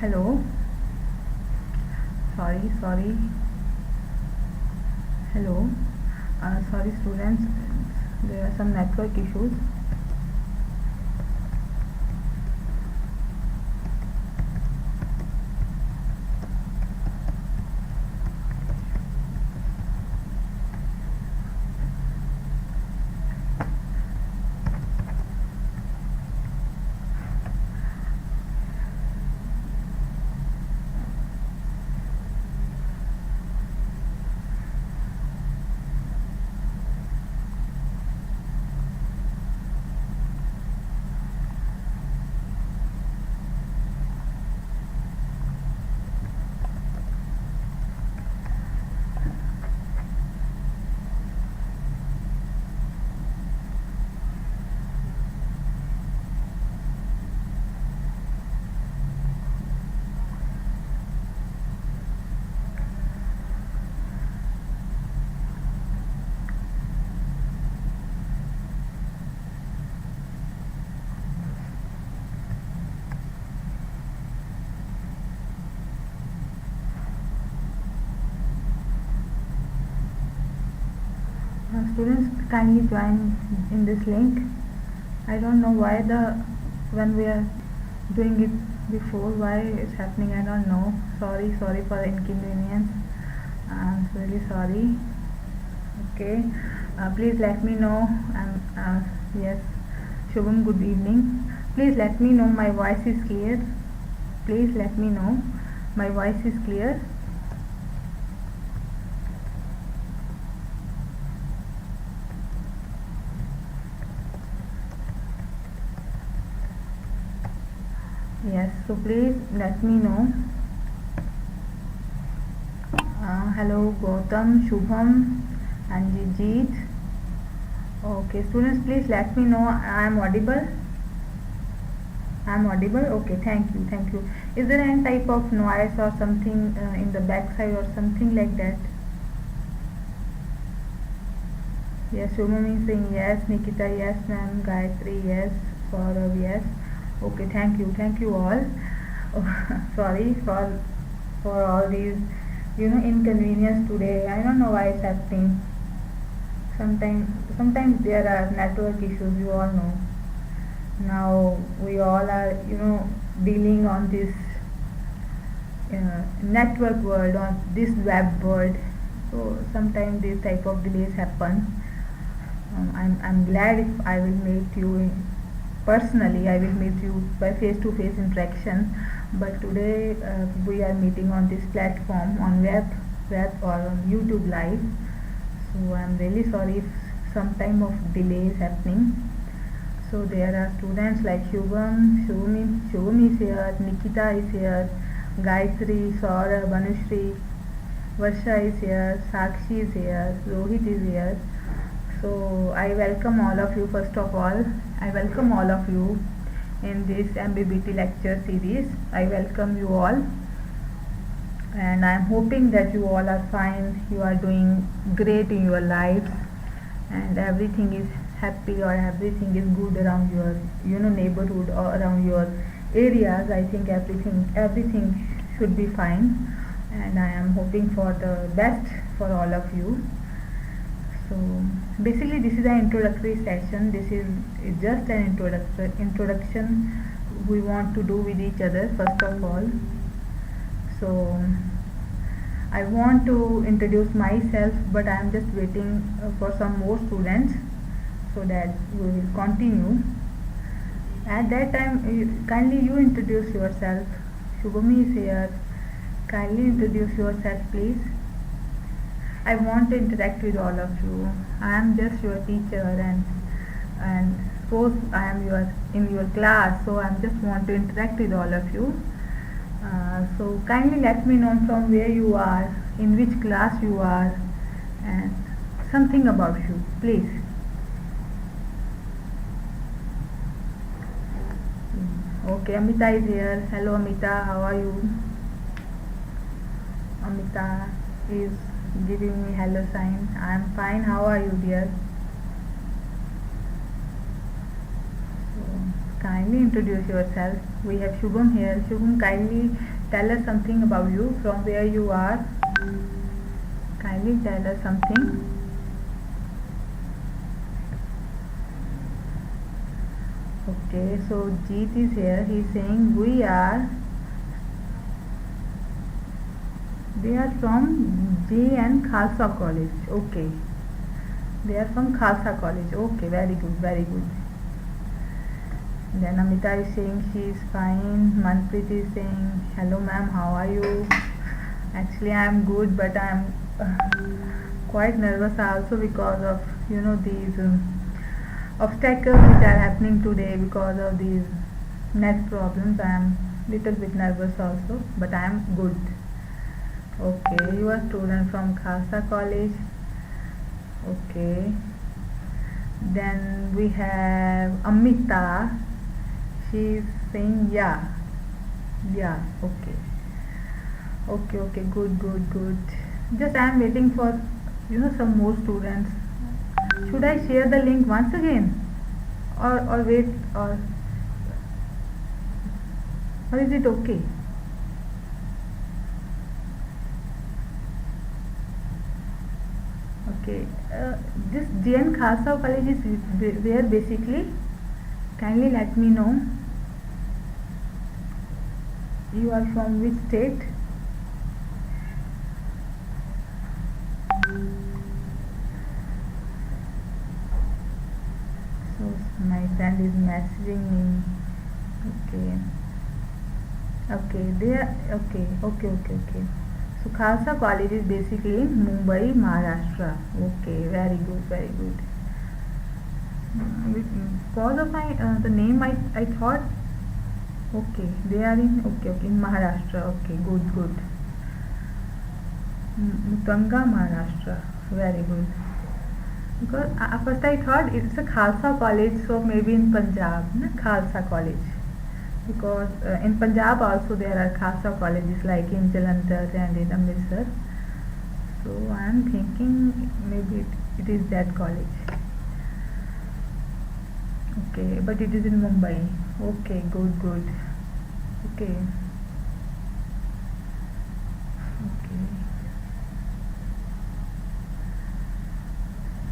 Hello. Sorry. Hello. Sorry, students. There are some network issues. Students, kindly join in this link. I don't know why when we are doing it before, why it's happening. I don't know. Sorry for the inconvenience. I'm really sorry. Okay. Please let me know. Yes. Shubham, good evening. Please let me know my voice is clear. Please let me know my voice is clear. Yes, so please let me know. Hello Gautam, Shubham and Jijit. Okay, students, please let me know I am audible. Okay, thank you. Is there any type of noise or something in the backside or something like that? Yes, Shubham is saying yes, Nikita yes, ma'am, Gayatri yes, Saurav yes. Okay, thank you all. Sorry for all these inconvenience today. I don't know why it's happening. Sometimes there are network issues, you all know. Now we all are dealing on this network world, on this web world, so sometimes these type of delays happen. I'm glad if I will meet you personally. I will meet you by face-to-face interaction, but today we are meeting on this platform on web or on YouTube live. So I'm really sorry if some time of delay is happening. So there are students like Shubham is here, Nikita is here, Gayatri, Saurabh, Anushri, Varsha is here, Sakshi is here, Rohit is here. So I welcome all of you. First of all, I welcome all of you in this MBBT lecture series. I welcome you all, and I am hoping that you all are fine, you are doing great in your lives, and everything is happy or everything is good around your neighborhood or around your areas. I think everything should be fine, and I am hoping for the best for all of you. So basically this is an introductory session. This is just an introduction we want to do with each other first of all. So I want to introduce myself, but I am just waiting for some more students so that we will continue. At that time, kindly you introduce yourself. Shubhami is here. Kindly introduce yourself, please. I want to interact with all of you. I am just your teacher, and suppose I am in your class, so I just want to interact with all of you. So kindly let me know from where you are, in which class you are, and something about you, please. Okay, Amita is here. Hello Amita, how are you? Amita is giving me hello sign. I am fine. How are you, dear? So, kindly introduce yourself. We have Shubham here. Shubham, kindly tell us something about you, from where you are. Kindly tell us something. Okay, so Jeet is here. He's saying they are from JN Khalsa College. Okay, they are from Khalsa College. Okay, very good, very good. Then Amita is saying she is fine. Manpreet is saying hello ma'am, how are you? Actually I am good, but I am quite nervous also because of these obstacles which are happening today because of these net problems. I am little bit nervous also, but I am good. Okay, you are student from Khalsa College. Okay, then we have Amita. She is saying yeah. Okay, good. Just I am waiting for some more students. Should I share the link once again, or wait, or is it okay? Okay, this JN Khasa College is where basically? Kindly let me know. You are from which state? So my friend is messaging me. Okay, they are okay. So Khalsa College is basically in Mumbai, Maharashtra. Okay, very good. Because of the name, I thought okay, they are in in Maharashtra. Okay, good. Mutanga, Maharashtra. Very good. Because first I thought it's a Khalsa college, so maybe in Punjab, na Khalsa college. Because in Punjab also there are Khalsa colleges like in Jalandhar and in Amritsar. So I am thinking maybe it is that college. Okay, but it is in Mumbai. Okay, good. Okay.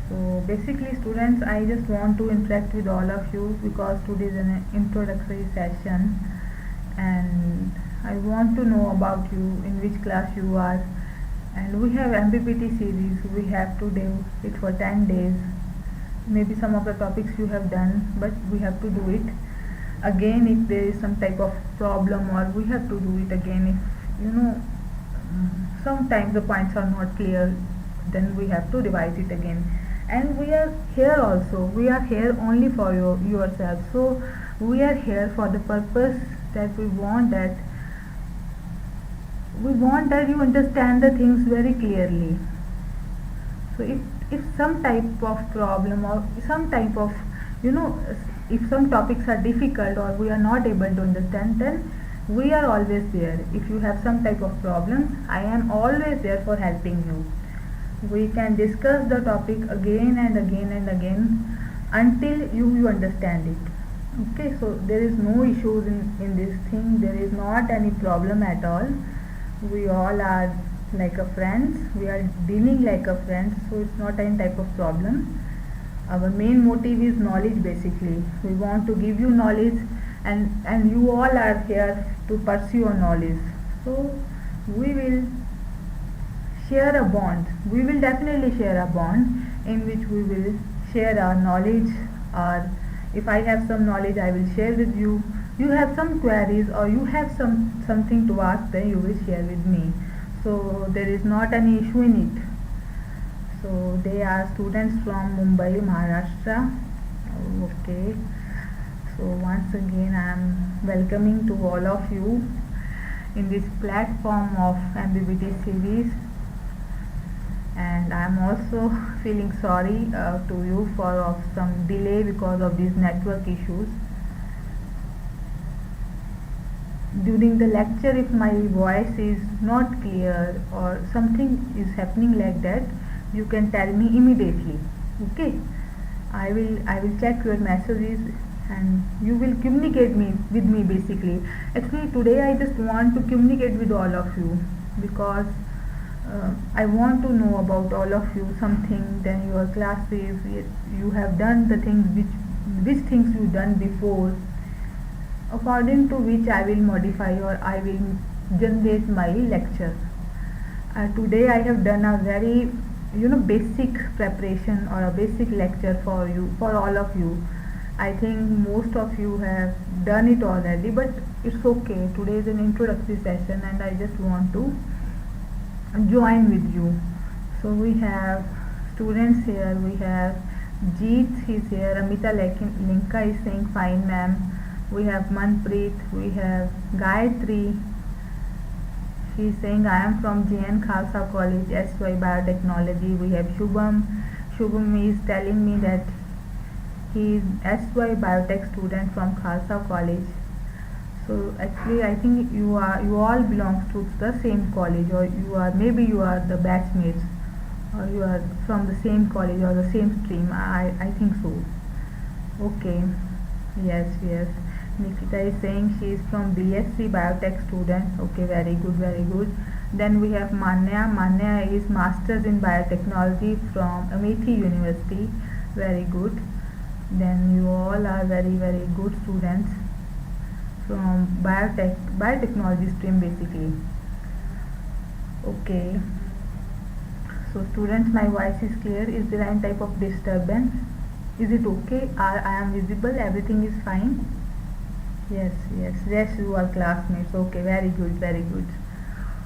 So basically students, I just want to interact with all of you because today is an introductory session and I want to know about you, in which class you are, and we have MPPT series. We have to do it for 10 days. Maybe some of the topics you have done, but we have to do it again if there is some type of problem, or we have to do it again if sometimes the points are not clear, then we have to revise it again. And we are here also, we are here only for yourself. So we are here for the purpose that we want that you understand the things very clearly. So if some type of problem or some type of if some topics are difficult or we are not able to understand, then we are always there. If you have some type of problems, I am always there for helping you. We can discuss the topic again and again until you understand it. Okay, so there is no issues in this thing. There is not any problem at all. We all are like a friends. We are dealing like a friends, so it's not any type of problem. Our main motive is knowledge. Basically, we want to give you knowledge, and you all are here to pursue your knowledge. So we will share a bond. We will definitely share a bond in which we will share our knowledge, or if I have some knowledge I will share with you. You have some queries or you have something to ask, then you will share with me. So there is not any issue in it. So they are students from Mumbai, Maharashtra. Okay, so once again I am welcoming to all of you in this platform of MBBT series, and I am also feeling sorry to you for some delay because of these network issues. During the lecture, if my voice is not clear or something is happening like that, you can tell me immediately. Okay, I will check your messages and you will communicate me with me basically. Actually today I just want to communicate with all of you because I want to know about all of you something. Then your classes, you have done the things which things you done before, according to which I will modify or I will generate my lecture. Today I have done a very basic preparation or a basic lecture for you, for all of you. I think most of you have done it already, but it's okay. Today is an introductory session and I just want to join with you. So we have students here. We have Jeet is here. Amita Linka is saying fine ma'am. We have Manpreet. We have Gayatri. She is saying I am from JN Khalsa College SY Biotechnology. We have Shubham. Shubham is telling me that he is SY Biotech student from Khalsa College. So actually I think you all belongs to the same college, or you are the batchmates, or you are from the same college or the same stream. I think so. Okay. Yes. Nikita is saying she is from BSc Biotech student. Okay, very good, very good. Then we have Manya. Manya is Masters in Biotechnology from Amethi University. Very good. Then you all are very, very good students from biotechnology stream basically. Okay. So students, my voice is clear. Is there any type of disturbance? Is it okay? I am visible? Everything is fine? Yes, you are classmates. Okay, very good, very good.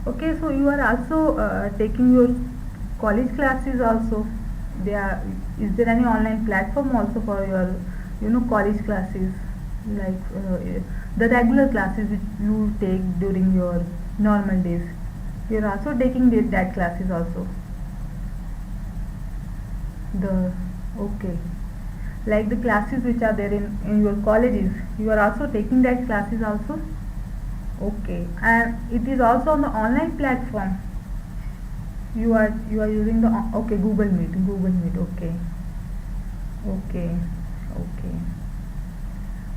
Okay, so you are also taking your college classes also. Is there any online platform also for your college classes, like the regular classes which you take during your normal days? You are also taking that classes also. The Okay, like the classes which are there in your colleges, you are also taking that classes also. Okay, and it is also on the online platform. You are using the okay, Google Meet. Okay okay okay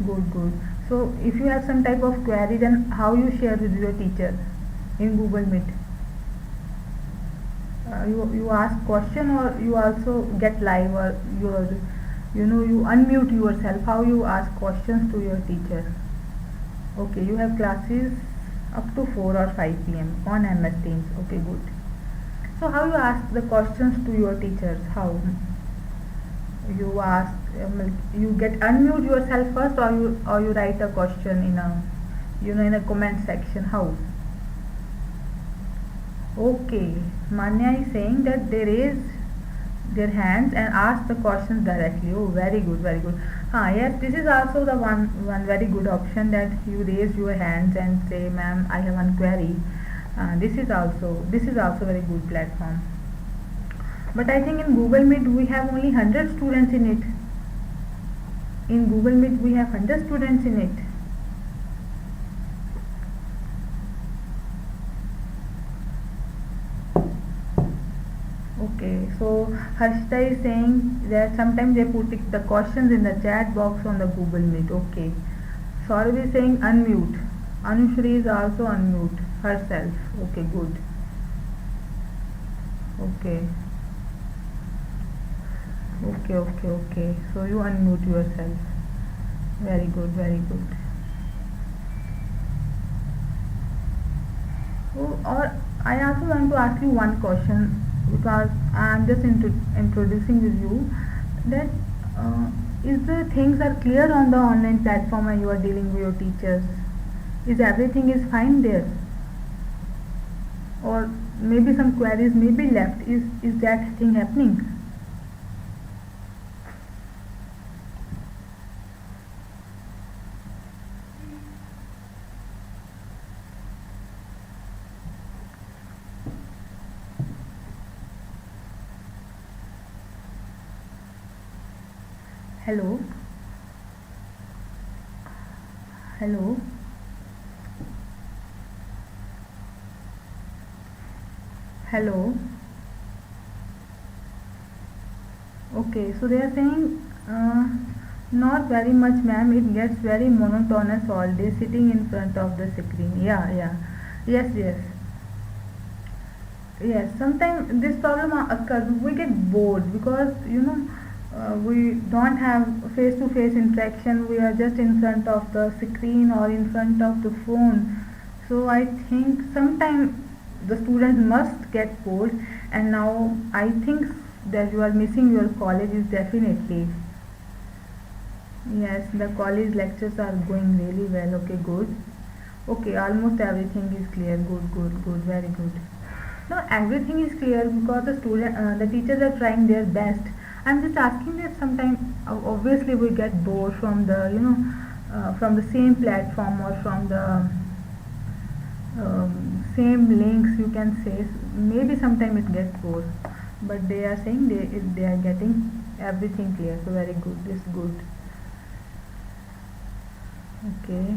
good. So if you have some type of query, then how you share with your teacher in Google Meet? You ask question, or you also get live, or you unmute yourself? How you ask questions to your teacher? Okay, you have classes up to 4 or 5 p.m. on MS Teams. Okay, good. So how you ask the questions to your teachers? How you ask? You get unmute yourself first, or you write a question in a in a comment section? How? Okay, Manya is saying that they raise their hands and ask the questions directly. Oh, very good, very good. Yes, this is also the one very good option, that you raise your hands and say, "Ma'am, I have one query." This is also very good platform. But I think in Google Meet we have only 100 students in it. In Google Meet we have 100 students in it. Okay, so Harshita is saying that sometimes they put the questions in the chat box on the Google Meet. Okay. Saurav is saying unmute. Anushri is also unmute herself. Okay, good. Okay. Okay. So you unmute yourself. Very good, very good. Or I also want to ask you one question, because I am just introducing with you that is the things are clear on the online platform when you are dealing with your teachers? Is everything is fine there? Or maybe some queries may be left? Is that thing happening? Hello? Hello? Hello? Okay, so they are saying Not very much, ma'am. It gets very monotonous all day sitting in front of the screen. Yeah, yeah. Yes, yes. Yes, sometimes this problem occurs. We get bored because we don't have face-to-face interaction. We are just in front of the screen or in front of the phone. So I think sometimes the students must get bored. And now I think that you are missing your college is definitely. Yes, the college lectures are going really well. Okay, good. Okay, almost everything is clear. Good, good, good. Very good. No, everything is clear because the teachers are trying their best. I'm just asking that sometimes, obviously, we get bored from from the same platform or from the same links. You can say maybe sometime it gets bored, but they are saying they are getting everything clear. So very good. This good. Okay.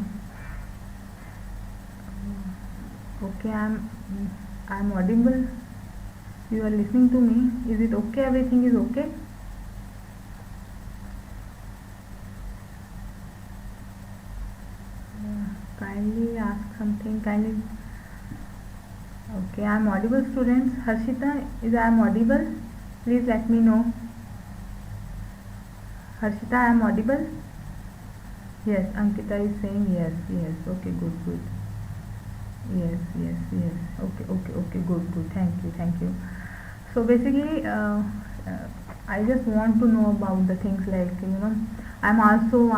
Okay, I'm audible. You are listening to me. Is it okay? Everything is okay? Kindly ask something. Kindly. Okay, I'm audible, students. Harshita, is I am audible? Please let me know. Harshita, I am audible? Yes, Ankita is saying yes, yes. Okay, good, good. Yes, yes, yes. Okay, okay, okay. Good, good. Thank you, thank you. So basically, uh, I just want to know about the things like I am also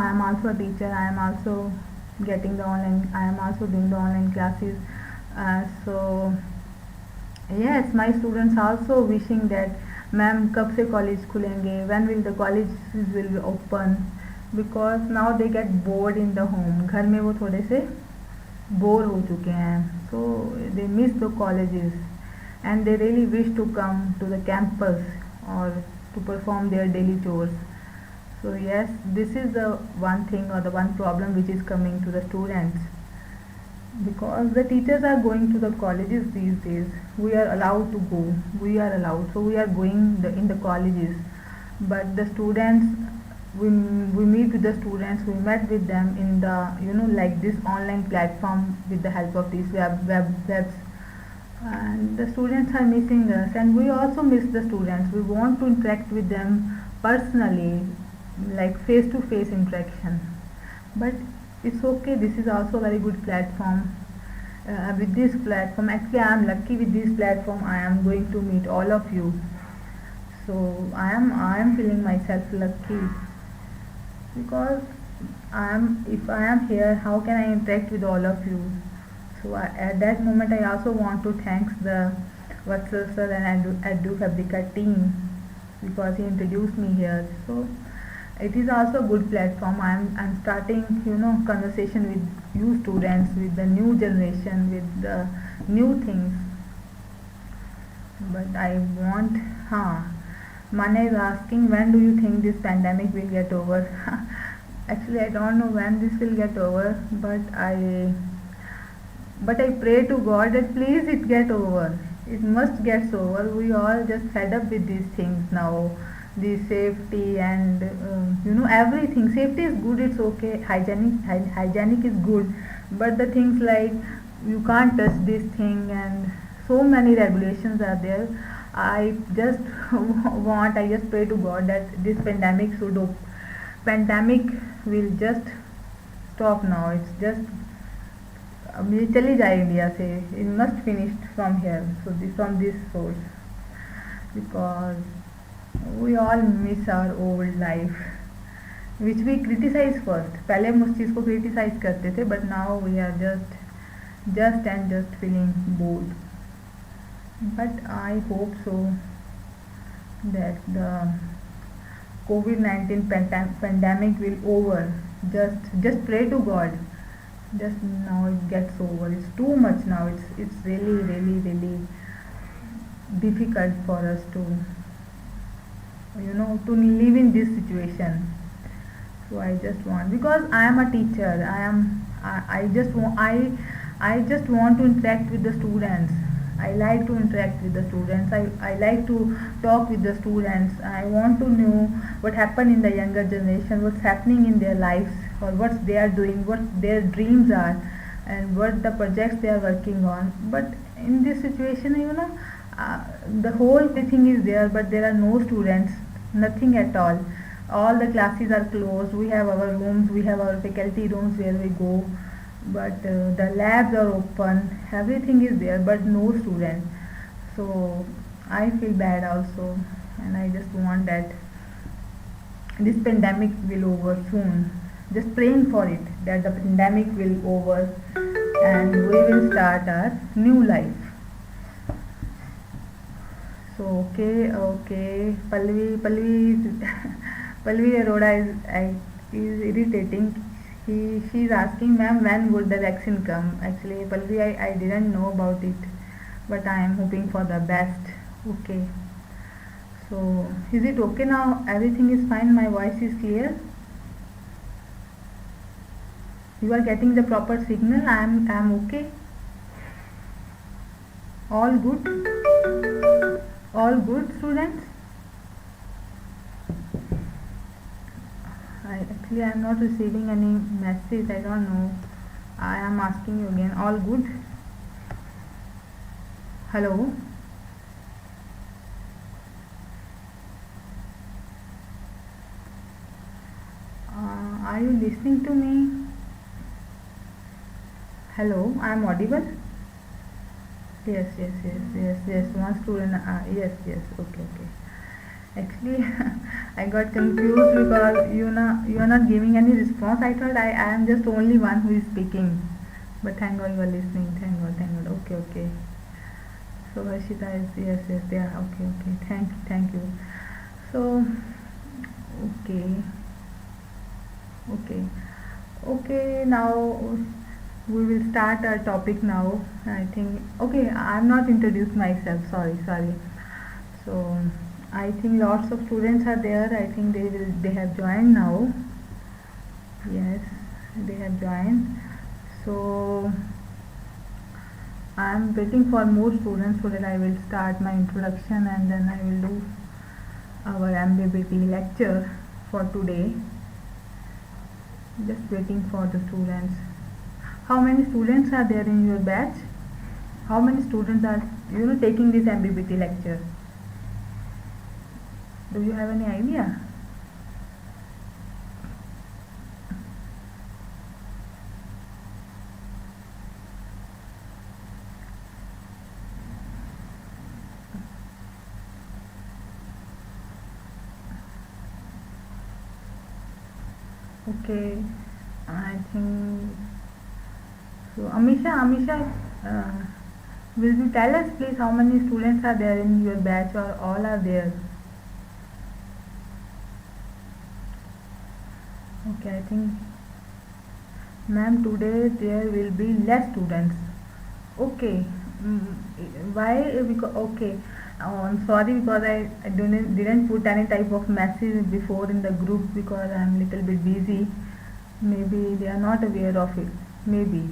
a teacher. I am also getting the online. I am also doing the online classes. So yes, my students also wishing that ma'am कब से college खुलेंगे, when will the colleges will be open, because now they get bored in the home. घर में वो थोड़े से bore हो चुके हैं, so they miss the colleges and they really wish to come to the campus or to perform their daily chores. So yes, this is the one thing or the one problem which is coming to the students, because the teachers are going to the colleges these days. We are allowed to go, we are allowed, so we are going in the colleges, but the students, we meet with the students, we met with them in the like this online platform with the help of these webs, and the students are missing us and we also miss the students. We want to interact with them personally, like face to face interaction, but it's okay. This is also a very good platform. With this platform, actually I am lucky. With this platform I am going to meet all of you, so I am feeling myself lucky, because if I am here, how can I interact with all of you? So at that moment I also want to thank the Vatsal sir and Edu Fabrica team, because he introduced me here. So it is also a good platform. I'm starting conversation with you students, with the new generation, with the new things. But I want, Mana is asking, when do you think this pandemic will get over? Actually, I don't know when this will get over, but I pray to God that please it get over. It must get over. We all just fed up with these things now. The safety and everything. Safety is good. It's okay. Hygienic is good, but the things like you can't touch this thing and so many regulations are there. I just I just pray to God that this pandemic will just stop now. It's just अब ये चली जाए India से. It must finish from here. So from this source, because we all miss our old life, which we criticize first. पहले हम उस चीज़ को criticize करते थे, but now we are just feeling bored. But I hope so that the COVID-19 pandemic will over. Just pray to God. Just now it gets over. It's too much now. It's really difficult for us to to live in this situation. So I just want, because I am a teacher, I just want to interact with the students. I like to interact with the students. I like to talk with the students. I want to know what happened in the younger generation, what's happening in their lives, or what they are doing, what their dreams are, and what the projects they are working on. But in this situation, the whole thing is there, but there are no students, nothing at all the classes are closed. We have our rooms, we have our faculty rooms where we go, but the labs are open, everything is there, but no student. So I feel bad also, and I just want that this pandemic will over soon. Just praying for it that the pandemic will over and we will start our new life. So okay, Pallavi Arora is irritating. She's asking, ma'am, when would the vaccine come? Actually, Pallavi, I didn't know about it, but I am hoping for the best. Okay. So is it okay now? Everything is fine. My voice is clear. You are getting the proper signal. I am okay. All good. All good, students. Actually, I am not receiving any message. I don't know. I am asking you again. All good? Hello? Are you listening to me? Hello? I am audible? Yes. One student. Yes. Okay. Actually, I got confused because you are not giving any response. I thought I am just only one who is speaking. But thank God you are listening. Thank God. Okay. So Harshita is yes, they are okay. Thank you. So okay, okay. Now we will start our topic now. I think okay. I am not introduced myself. Sorry. So I think lots of students are there. I think they have joined now. Yes, they have joined. So I am waiting for more students so that I will start my introduction and then I will do our MBBT lecture for today. Just waiting for the students. How many students are there in your batch? How many students are taking this MBBT lecture? Do you have any idea? Okay, I think so. Amisha, will you tell us please how many students are there in your batch or all are there? Okay, I think, ma'am, today there will be less students. Okay, why? Because okay, I'm sorry because I didn't put any type of message before in the group because I'm little bit busy. Maybe they are not aware of it. Maybe.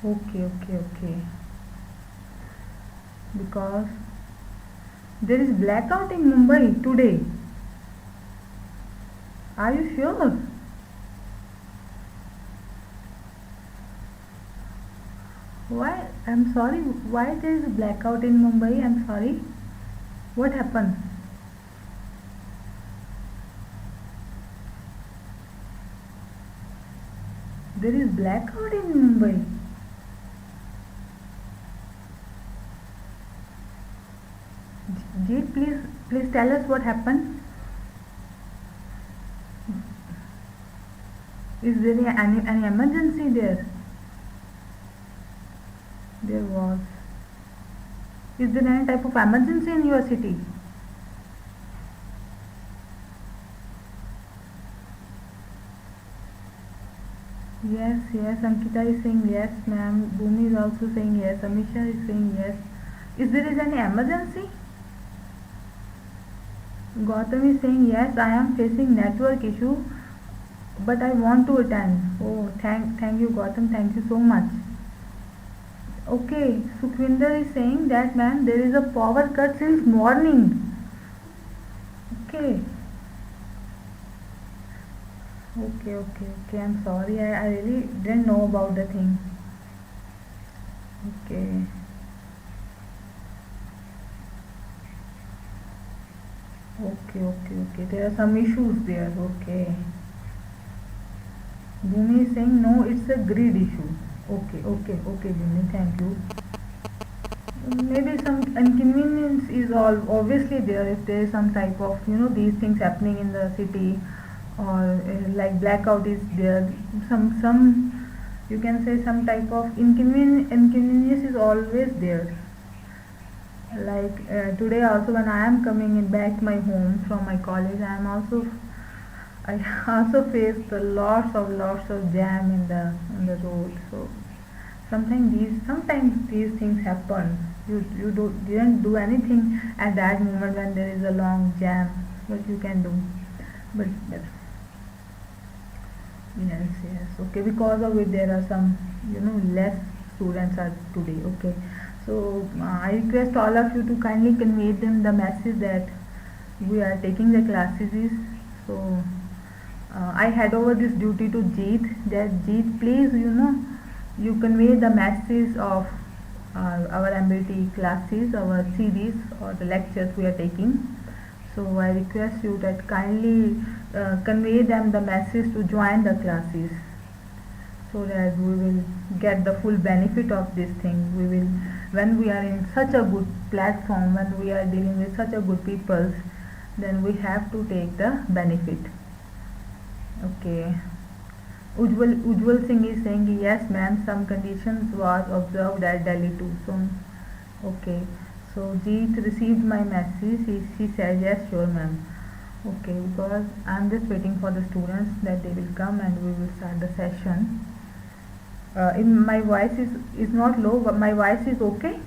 Okay. Because there is blackout in Mumbai today. Are you sure? Why? I'm sorry. Why there is blackout in Mumbai? I'm sorry. What happened? There is blackout in Mumbai. Jeet, please tell us what happened. Is there any emergency there? There was. Is there any type of emergency in your city? Yes, Ankita is saying yes, ma'am. Bhumi is also saying yes. Amisha is saying yes. Is there any emergency? Gautam is saying yes, I am facing network issue, but I want to attend. Oh, thank you, Gautam. Thank you so much. Okay, Sukhvinder is saying that man there is a power cut since morning. Okay, okay. I'm sorry. I really didn't know about the thing. Okay, okay. There are some issues there. Okay. Bhumi is saying no, it's a greed issue. Okay, Bhumi. Thank you. Maybe some inconvenience is all obviously there if there is some type of these things happening in the city, or like blackout is there. Some you can say some type of inconvenience is always there. Like today also when I am coming in back my home from my college, I also faced a lots of jam in the road. So sometimes these things happen. You didn't do anything at that moment when there is a long jam. What you can do? But yes. Okay, because of it there are some less students are today. Okay, so I request all of you to kindly convey them the message that we are taking the classes. So I hand over this duty to Jeet. That Jeet, please, you convey the message of our MBT classes, our series or the lectures we are taking. So I request you that kindly convey them the message to join the classes, so that we will get the full benefit of this thing. We will, when we are in such a good platform, when we are dealing with such a good people, then we have to take the benefit. Okay. Ujjwal Singh is saying yes ma'am, some conditions was observed at Delhi too. So okay, so Jeet received my message. She said yes sure ma'am. Okay, because I'm just waiting for the students that they will come and we will start the session. In my voice is not low, but my voice is okay.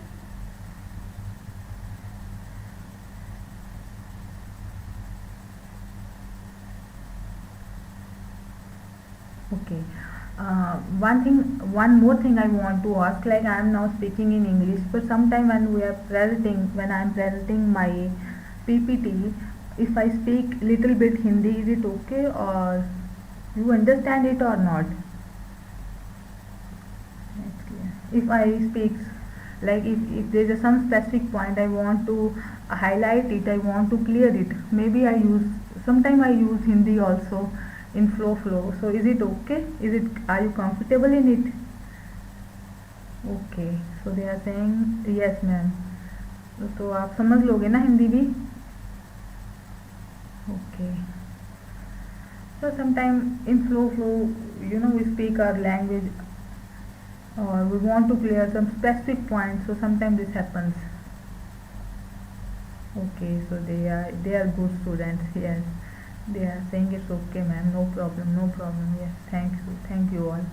Okay. One more thing I want to ask. Like I am now speaking in English, but sometime when I am presenting my PPT, if I speak little bit Hindi, is it okay or you understand it or not? That's clear. If I speak like if there is some specific point I want to highlight it, I want to clear it. Maybe I use Hindi also in flow. So is it okay? Are you comfortable in it? Okay, so they are saying yes ma'am. तो आप समझ लोगे ना हिंदी भी? Okay. So sometime in flow, we speak our language or we want to clear some specific points. So sometimes this happens. Okay, so they are good students. Yes, they are saying it's okay, ma'am. No problem. Yes, thank you all.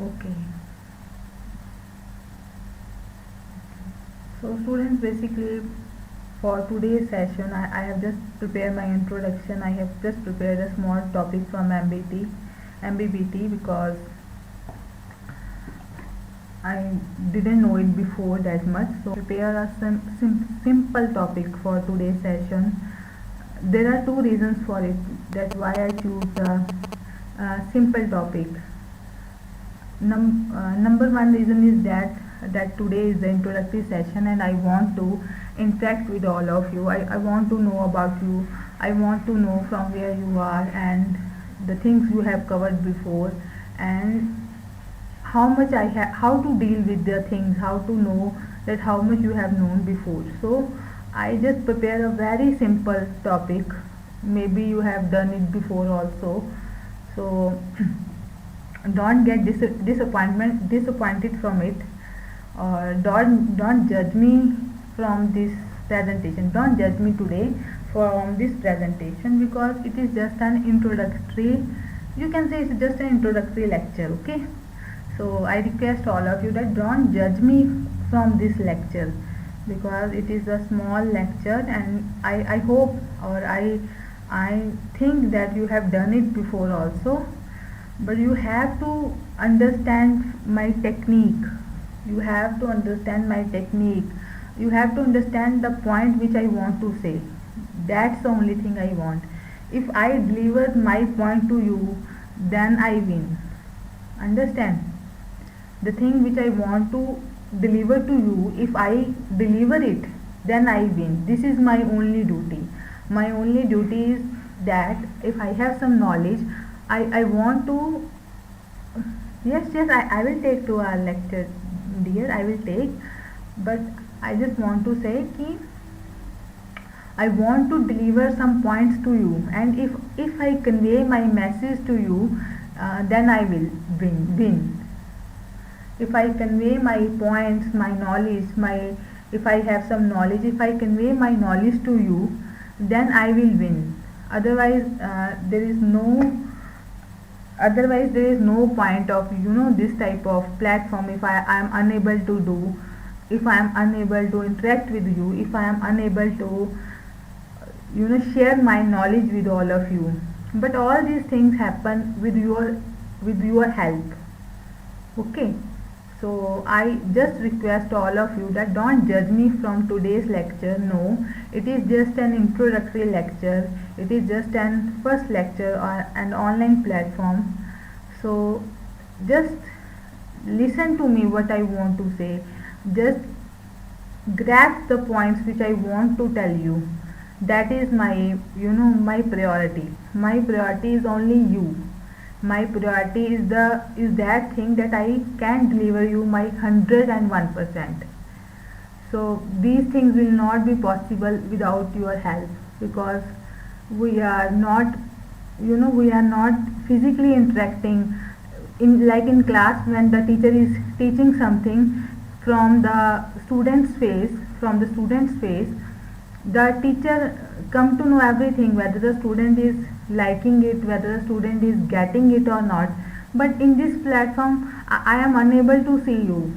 Okay. So students, basically for today's session, I have just prepared my introduction. I have just prepared a small topic from MBBT because I didn't know it before that much. So prepare a simple topic for today's session. There are two reasons for it. That's why I choose a simple topic. Number one reason is that today is the introductory session and I want to interact with all of you. I want to know about you. I want to know from where you are and the things you have covered before, and how to deal with the things, how to know that how much you have known before. So I just prepare a very simple topic. Maybe you have done it before also. So don't get disappointed from it, or don't judge me from this presentation. Don't judge me today from this presentation because it is just an introductory, you can say it's just an introductory lecture. Okay, so I request all of you that don't judge me from this lecture because it is a small lecture, and I hope, or I think that you have done it before also, but you have to understand my technique. You have to understand my technique. You have to understand the point which I want to say. That's the only thing I want. If I deliver my point to you, then I win. Understand? The thing which I want to deliver to you, if I deliver it, then I win. This is my only duty. My only duty is that if I have some knowledge, I want to. Yes, I will take to our lecture, dear. I will take, but I just want to say ki I want to deliver some points to you, and if I convey my message to you, then I will win. If I convey my points, my knowledge, my if I have some knowledge, if I convey my knowledge to you, then I will win. Otherwise, there is no point of this type of platform. If I am unable to do, if I am unable to interact with you, if I am unable to share my knowledge with all of you. But all these things happen with your help. Okay, so I just request all of you that don't judge me from today's lecture. No, it is just an introductory lecture. It is just an first lecture on an online platform. So just listen to me what I want to say. Just grasp the points which I want to tell you. That is my priority. My priority is only you. My priority is that thing that I can deliver you my 101%. So these things will not be possible without your help, because we are not physically interacting in class. When the teacher is teaching something from the student's face, the teacher come to know everything, whether the student is liking it, whether the student is getting it or not. But in this platform, I am unable to see you.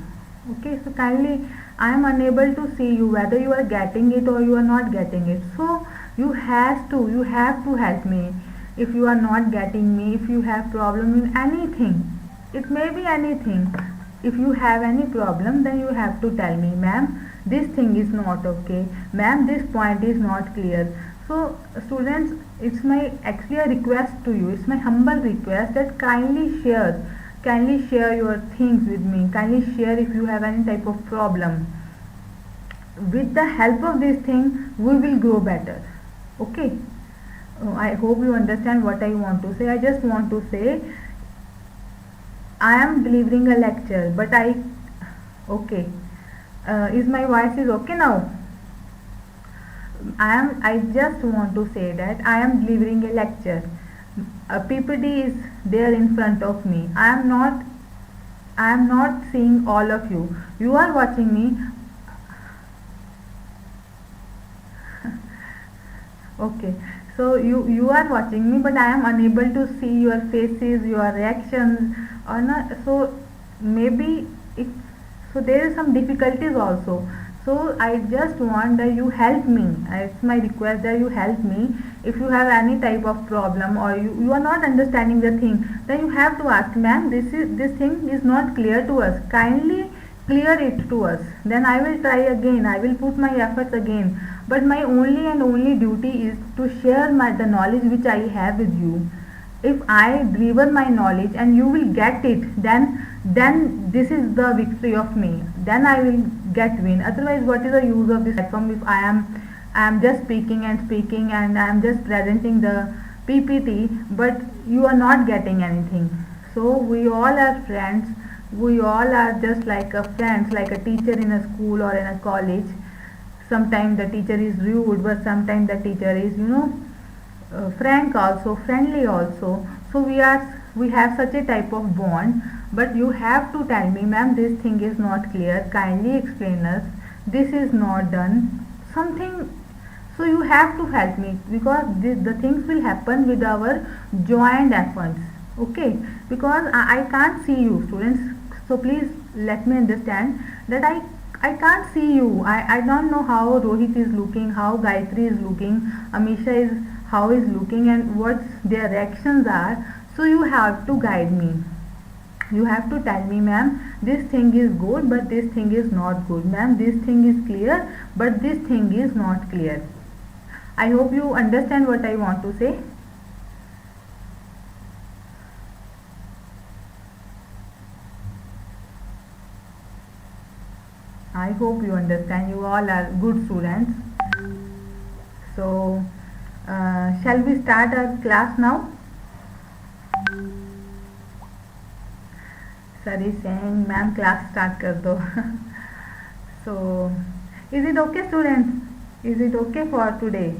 Okay, so kindly, I am unable to see you whether you are getting it or you are not getting it. So you have to help me. If you are not getting me, if you have problem in anything, it may be anything. If you have any problem, then you have to tell me, ma'am, this thing is not okay, ma'am, this point is not clear. So students, it's my actually a request to you, it's my humble request that kindly share your things with me. Kindly share if you have any type of problem. With the help of this thing, we will grow better. Okay, I hope you understand what I want to say. I just want to say I am delivering a lecture, but okay. Is my voice is okay now? I just want to say that I am delivering a lecture. A PPT is there in front of me. I am not seeing all of you. You are watching me. Okay. So you are watching me, but I am unable to see your faces, your reactions or not. So maybe so there is some difficulties also. So I just want that you help me. It's my request that you help me. If you have any type of problem or you are not understanding the thing, then you have to ask, ma'am, this thing is not clear to us. Kindly clear it to us. Then I will try again. I will put my efforts again. But my only and only duty is to share the knowledge which I have with you. If I deliver my knowledge and you will get it, then this is the victory of me. Then I will get win. Otherwise, what is the use of this platform if I am just speaking and I am just presenting the PPT, but you are not getting anything. So we all are friends. We all are just like a friends, like a teacher in a school or in a college. Sometimes the teacher is rude, but sometimes the teacher is frank also, friendly also. So we have such a type of bond. But you have to tell me, ma'am, this thing is not clear, kindly explain us, this is not done, something. So you have to help me, because the things will happen with our joint efforts. Okay, because I can't see you, students. So please let me understand that I can't see you. I don't know how Rohit is looking, how Gayatri is looking, Amisha is how is looking, and what their reactions are. So you have to guide me. You have to tell me, ma'am, this thing is good but this thing is not good. Ma'am, this thing is clear but this thing is not clear. I hope you understand what I want to say. I hope you understand. You all are good students. So, shall we start our class now? Sir is saying, ma'am, class start kar do. So, is it okay, students? Is it okay for today?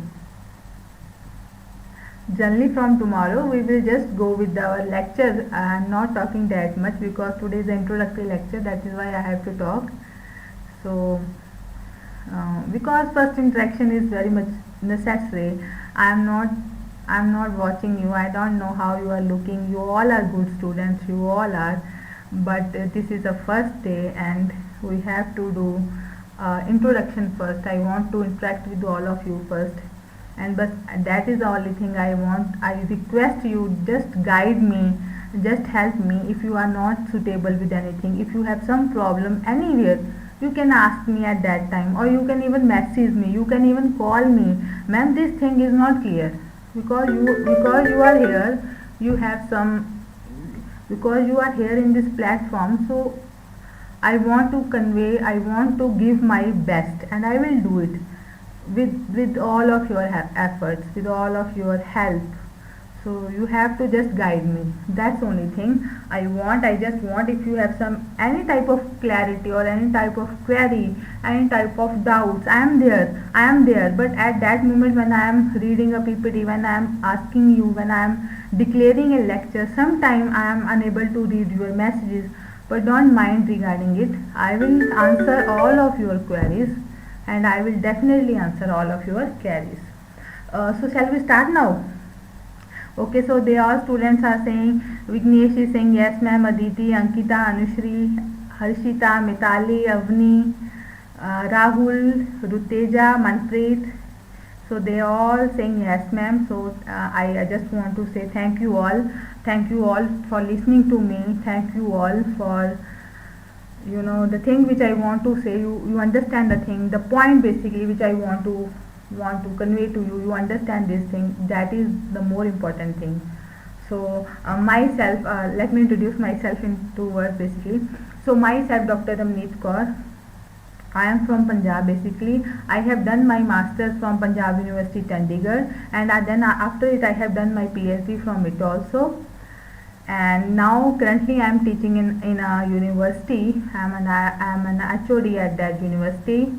Generally from tomorrow we will just go with our lecture. I am not talking that much because today is the introductory lecture, that is why I have to talk. So because first interaction is very much necessary. I am not watching you. I don't know how you are looking. You all are good students, you all are, but this is the first day and we have to do introduction first. I want to interact with all of you first, and but that is the only thing I want. I request you, just guide me, just help me. If you are not suitable with anything, if you have some problem anywhere, you can ask me at that time, or you can even message me, you can even call me, ma'am, this thing is not clear, because you are here, you have some, because you are here in this platform. So I want to convey, I want to give my best, and I will do it with all of your efforts, with all of your help. So you have to just guide me. That's the only thing I want. I just want, if you have some any type of clarity or any type of query, any type of doubts, I am there. I am there. But at that moment when I am reading a PPT, when I am asking you, when I am declaring a lecture, sometime I am unable to read your messages. But don't mind regarding it. I will answer all of your queries, and I will definitely answer all of your queries. So shall we start now? Okay, so they all students are saying, Vignesh is saying yes ma'am, Aditi, Ankita, Anushri, Harshita, Mitali, Avni, Rahul, Ruteja, Manpreet. So they all saying yes ma'am. So I just want to say thank you all. Thank you all for listening to me. Thank you all for, you know, the thing which I want to say. You understand the thing, the point basically which I want to convey to you. You understand this thing, that is the more important thing. So myself, let me introduce myself in two words basically. So myself, Dr. Ramneet Kaur. I am from Punjab basically. I have done my masters from Punjab University Chandigarh, and then after it I have done my PhD from it also. And now currently I am teaching in a university. I am an HOD at that university.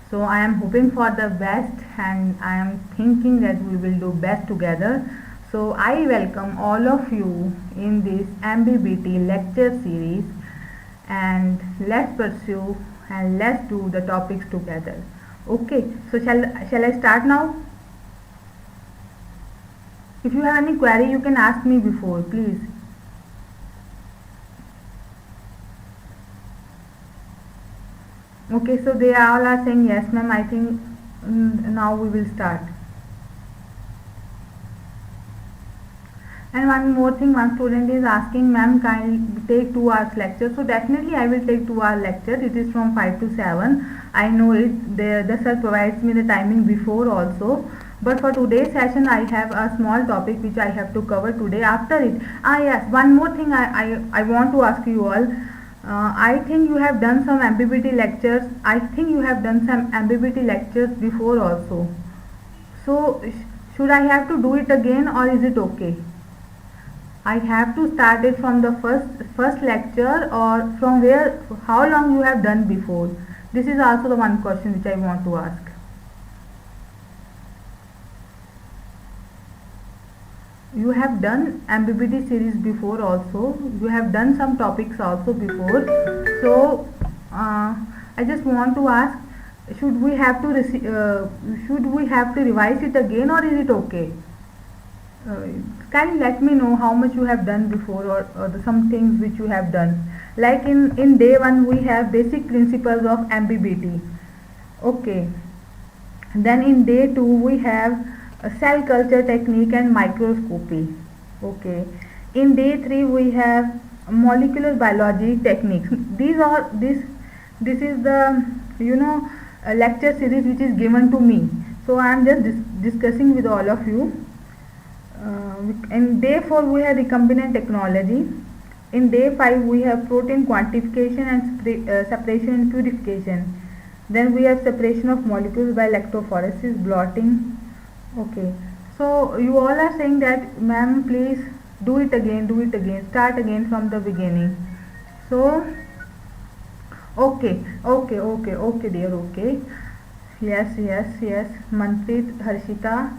So I am hoping for the best, and I am thinking that we will do best together. So I welcome all of you in this MBBT lecture series, and let's pursue and let's do the topics together. Okay, so shall I start now? If you have any query, you can ask me before, please. Okay, so they all are saying yes ma'am. I think now we will start. And one more thing, one student is asking, ma'am, can I take 2 hours lecture? So definitely I will take 2 hour lecture. It is from 5 to 7. I know it. The sir provides me the timing before also. But for today's session I have a small topic which I have to cover today. After it, yes, one more thing I want to ask you all. I think you have done some MBBT lectures. I think you have done some MBBT lectures before also. So should I have to do it again, or is it okay? I have to start it from the first lecture, or from where, how long you have done before? This is also the one question which I want to ask. You have done MBBT series before also. You have done some topics also before. So I just want to ask, should we have to revise it again, or is it okay? Can you let me know how much you have done before, or some things which you have done? Like in day 1 we have basic principles of MBBT. Okay. Then in day 2 we have cell culture technique and microscopy. Okay. In day 3 we have molecular biology techniques. This is the you know lecture series which is given to me. So I am just discussing with all of you. In day 4 we have recombinant technology. In day 5 we have protein quantification and separation and purification. Then we have separation of molecules by electrophoresis, blotting. Okay, so you all are saying that ma'am please do it again, start again from the beginning. So okay dear, okay. Yes, Manpreet, Harshita.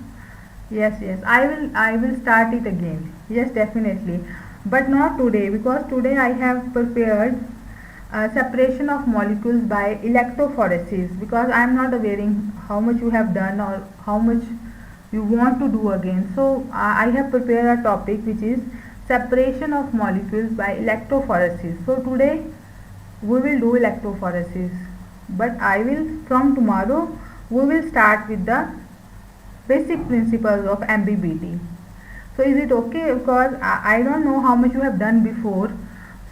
Yes, I will start it again. Yes, definitely. But not today, because today I have prepared separation of molecules by electrophoresis, because I am not aware how much you have done or how much you want to do again. So I have prepared a topic which is separation of molecules by electrophoresis. So today we will do electrophoresis, but I will from tomorrow we will start with the basic principles of MBBT. So is it okay? Because I don't know how much you have done before,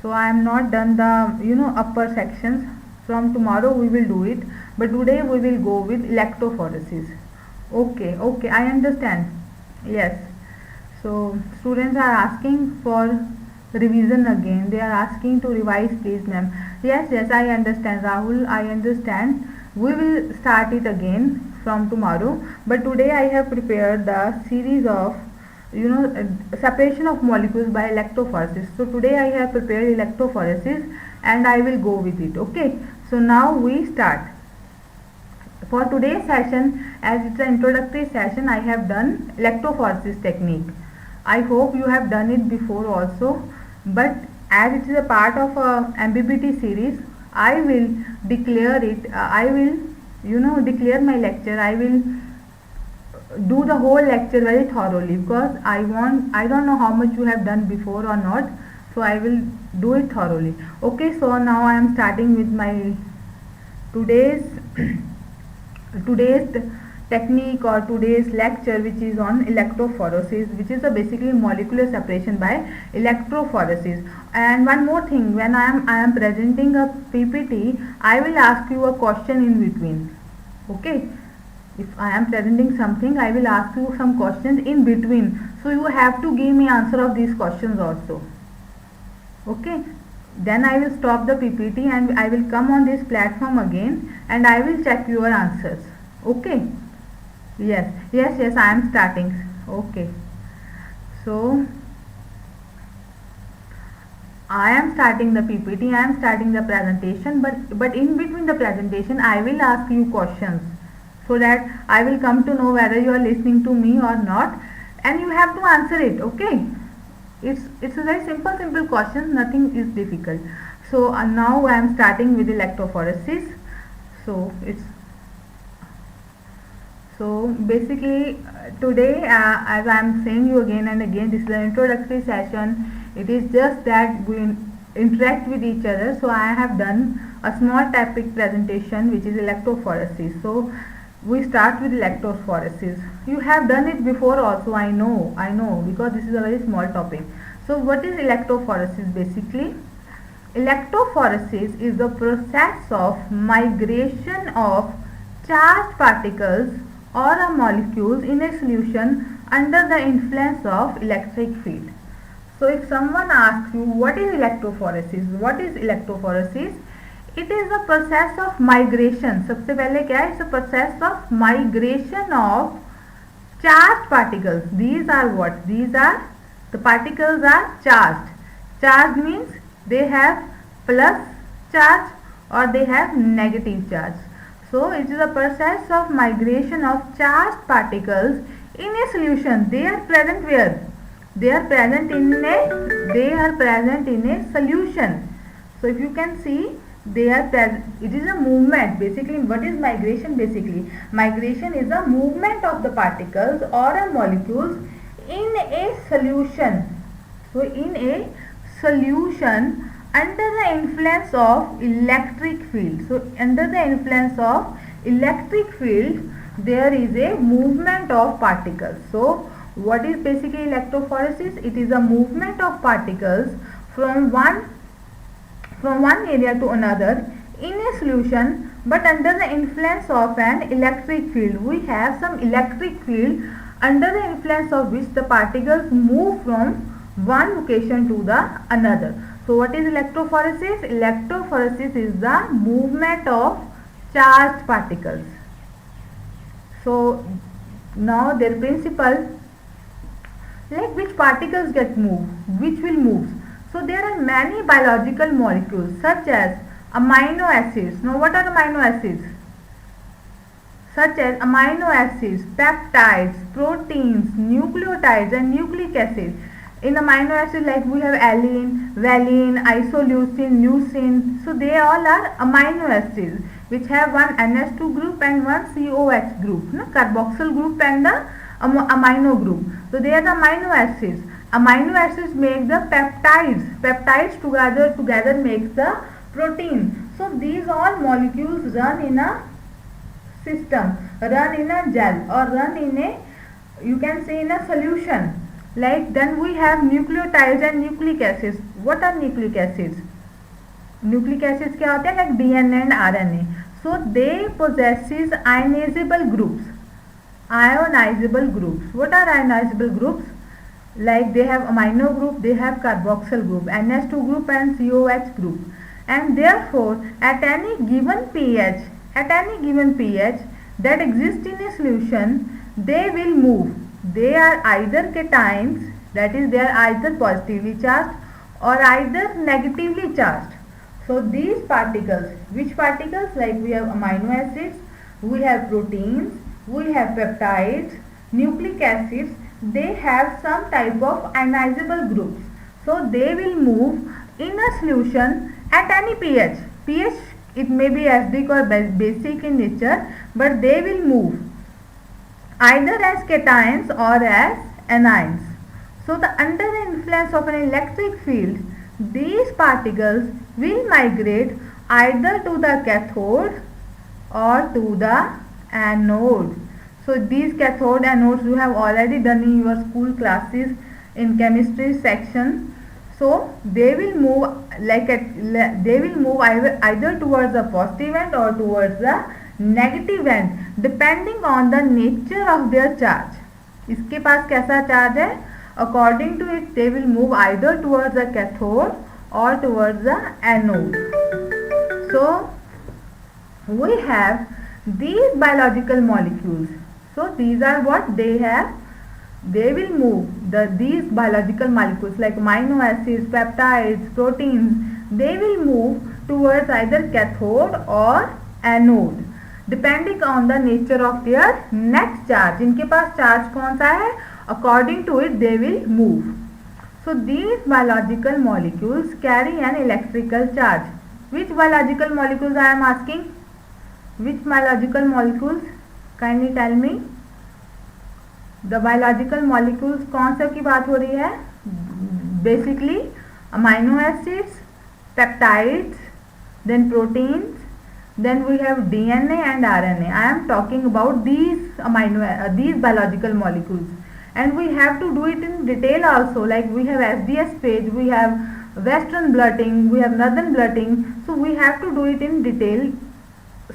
so I am not done the upper sections. From tomorrow we will do it, but today we will go with electrophoresis. Okay, I understand. Yes, so students are asking for revision again. They are asking to revise, please ma'am. Yes, I understand, Rahul, I understand. We will start it again from tomorrow, but today I have prepared the series of separation of molecules by electrophoresis. So today I have prepared electrophoresis and I will go with it. Okay, so now we start. For today's session, as it's an introductory session, I have done electrophoresis technique. I hope you have done it before also, but as it is a part of a MBBT series, I will declare it. I will declare my lecture. I will do the whole lecture very thoroughly, because I don't know how much you have done before or not, so I will do it thoroughly. Okay, so now I am starting with my today's technique or today's lecture, which is on electrophoresis, which is a basically molecular separation by electrophoresis. And one more thing, when I am presenting a PPT, I will ask you a question in between. Okay, if I am presenting something, I will ask you some questions in between, so you have to give me answer of these questions also. Okay, then I will stop the PPT and I will come on this platform again and I will check your answers. Okay, yes, I am starting. Okay, so I am starting the PPT, I am starting the presentation, but in between the presentation I will ask you questions, so that I will come to know whether you are listening to me or not, and you have to answer it. Okay, it's a very simple question, nothing is difficult. So now I am starting with electrophoresis. So basically today, as I am saying you again and again, this is an introductory session. It is just that we interact with each other. So I have done a small topic presentation which is electrophoresis. So we start with electrophoresis. You have done it before also, I know, because this is a very small topic. So what is electrophoresis? Basically, electrophoresis is the process of migration of charged particles or a molecules in a solution under the influence of electric field. So if someone asks you what is electrophoresis, it is a process of migration. सबसे पहले क्या है? It's a process of migration of charged particles. These are what? These are the particles are charged. Charged means they have plus charge or they have negative charge. So it is a process of migration of charged particles in a solution. They are present where? They are present in a solution. So if you can see, they are present. It is a movement. Basically, what is migration? Basically, migration is a movement of the particles or a molecules in a solution. So in a solution under the influence of electric field. So under the influence of electric field, there is a movement of particles. So what is basically electrophoresis? It is a movement of particles from one area to another in a solution, but under the influence of an electric field. We have some electric field under the influence of which the particles move from one location to the another. So what is electrophoresis? Electrophoresis is the movement of charged particles. So now their principle, like which particles get moved, which will move. So there are many biological molecules such as amino acids. Now what are amino acids? Such as amino acids, peptides, proteins, nucleotides and nucleic acids. In amino acids, like we have alanine, valine, isoleucine, leucine. So they all are amino acids which have one NH2 group and one COH group, no? Carboxyl group and the amino group. So they are the amino acids. Amino acids make the peptides. Peptides together makes the protein. So these all molecules run in a system, run in a gel, or run in a, you can say, in a solution. Like then we have nucleotides and nucleic acids. What are nucleic acids? Nucleic acids क्या होते हैं? Like DNA and RNA. So they possesses ionizable groups. Ionizable groups. What are ionizable groups? Like they have amino group, they have carboxyl group, NH2 group and COH group. And therefore at any given pH that exists in a solution, they will move. They are either cations, that is they are either positively charged or either negatively charged. So these particles, which particles? Like we have amino acids, we have proteins, we have peptides, nucleic acids, they have some type of ionizable groups. So they will move in a solution at any pH. pH, it may be acidic or basic in nature, but they will move either as cations or as anions. So under the influence of an electric field, these particles will migrate either to the cathode or to the anode. So these cathode anodes you have already done in your school classes in chemistry section. So they will move either towards the positive end or towards the negative end, depending on the nature of their charge. इसके पास कैसा charge है? According to it, they will move either towards the cathode or towards the anode. So we have these biological molecules. So these are what they have. They will move these biological molecules like amino acids, peptides, proteins. They will move towards either cathode or anode, depending on the nature of their net charge. इनके पास charge कौन सा है? According to it, they will move. So these biological molecules carry an electrical charge. Which biological molecules I am asking? Which biological molecules? Kindly tell me. The biological molecules कौन सा की बात हो रही है? Basically amino acids, peptides, then proteins, then we have DNA and RNA. I am talking about these biological molecules, and we have to do it in detail also. Like we have SDS phase, we have western blotting, we have northern blotting. So we have to do it in detail.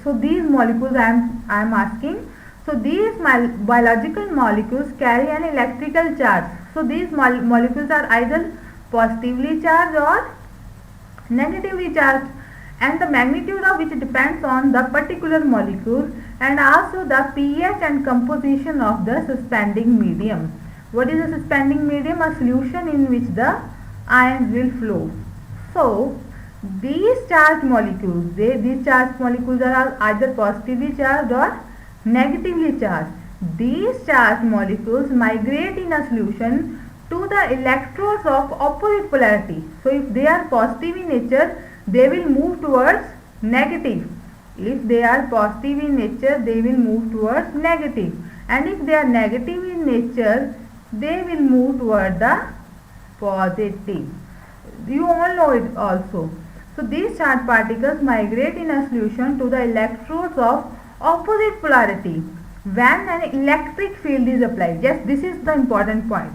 So these molecules I am asking. So these biological molecules carry an electrical charge. So these molecules are either positively charged or negatively charged, and the magnitude of which depends on the particular molecule and also the pH and composition of the suspending medium. What is a suspending medium? A solution in which the ions will flow. So these charged molecules, these charged molecules are either positively charged or negatively charged. These charged molecules migrate in a solution to the electrodes of opposite polarity. So if they are positive in nature, they will move towards negative. If they are positive in nature, they will move towards negative. And if they are negative in nature, they will move toward the positive. You all know it also. So these charged particles migrate in a solution to the electrodes of opposite polarity when an electric field is applied. Yes, this is the important point.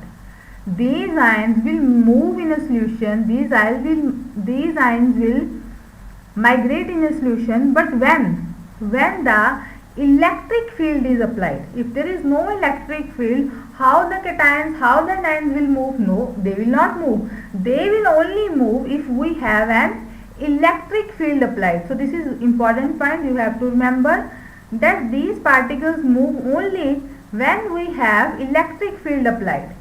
these ions will move in a solution, these ions will migrate in a solution, but when the electric field is applied. If there is no electric field, how the cations, how the anions will move? No, they will not move. They will only move if we have an electric field applied. So this is important point. You have to remember that these particles move only when we have electric field applied.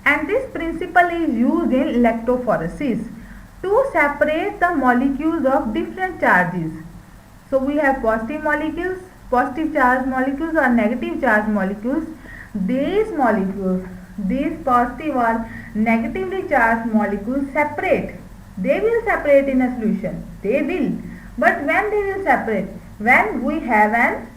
And this principle is used in electrophoresis to separate the molecules of different charges. So we have positive molecules, positive charged molecules or negative charged molecules. These molecules, these positive or negatively charged molecules separate. They will separate in a solution. They will. But when they will separate? When we have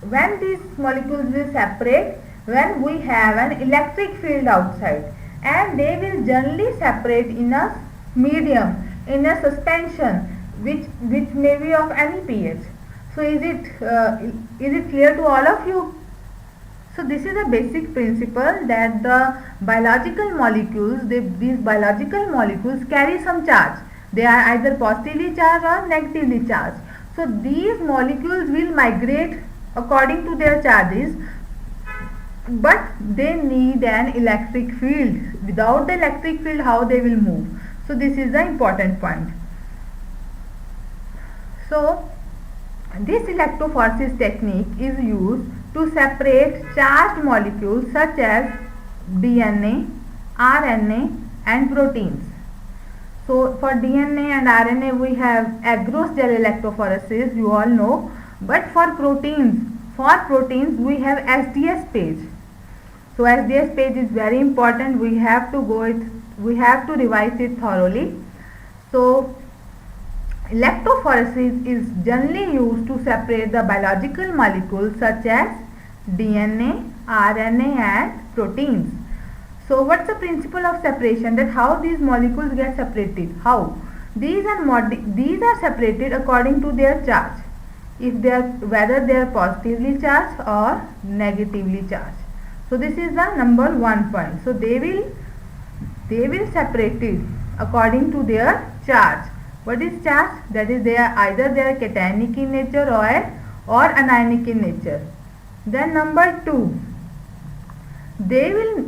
when these molecules will separate, when we have an electric field outside, and they will generally separate in a medium, in a suspension, which may be of any pH. So is it clear to all of you? So this is a basic principle that the biological molecules, these biological molecules carry some charge. They are either positively charged or negatively charged. So these molecules will migrate according to their charges, but they need an electric field. Without the electric field, how they will move? So this is the important point. So this electrophoresis technique is used to separate charged molecules such as DNA, RNA and proteins. So for DNA and RNA we have agarose gel electrophoresis, you all know, but for proteins we have SDS page. So SDS page is very important. We have to revise it thoroughly. So electrophoresis is generally used to separate the biological molecules such as DNA, RNA and proteins. So what's the principle of separation? That how these molecules get separated? How? These are separated according to their charge. Whether they are positively charged or negatively charged. So this is the number 1 point. So they will separate it according to their charge. What is charge? That is either they are cationic in nature or anionic in nature. Then number 2, they will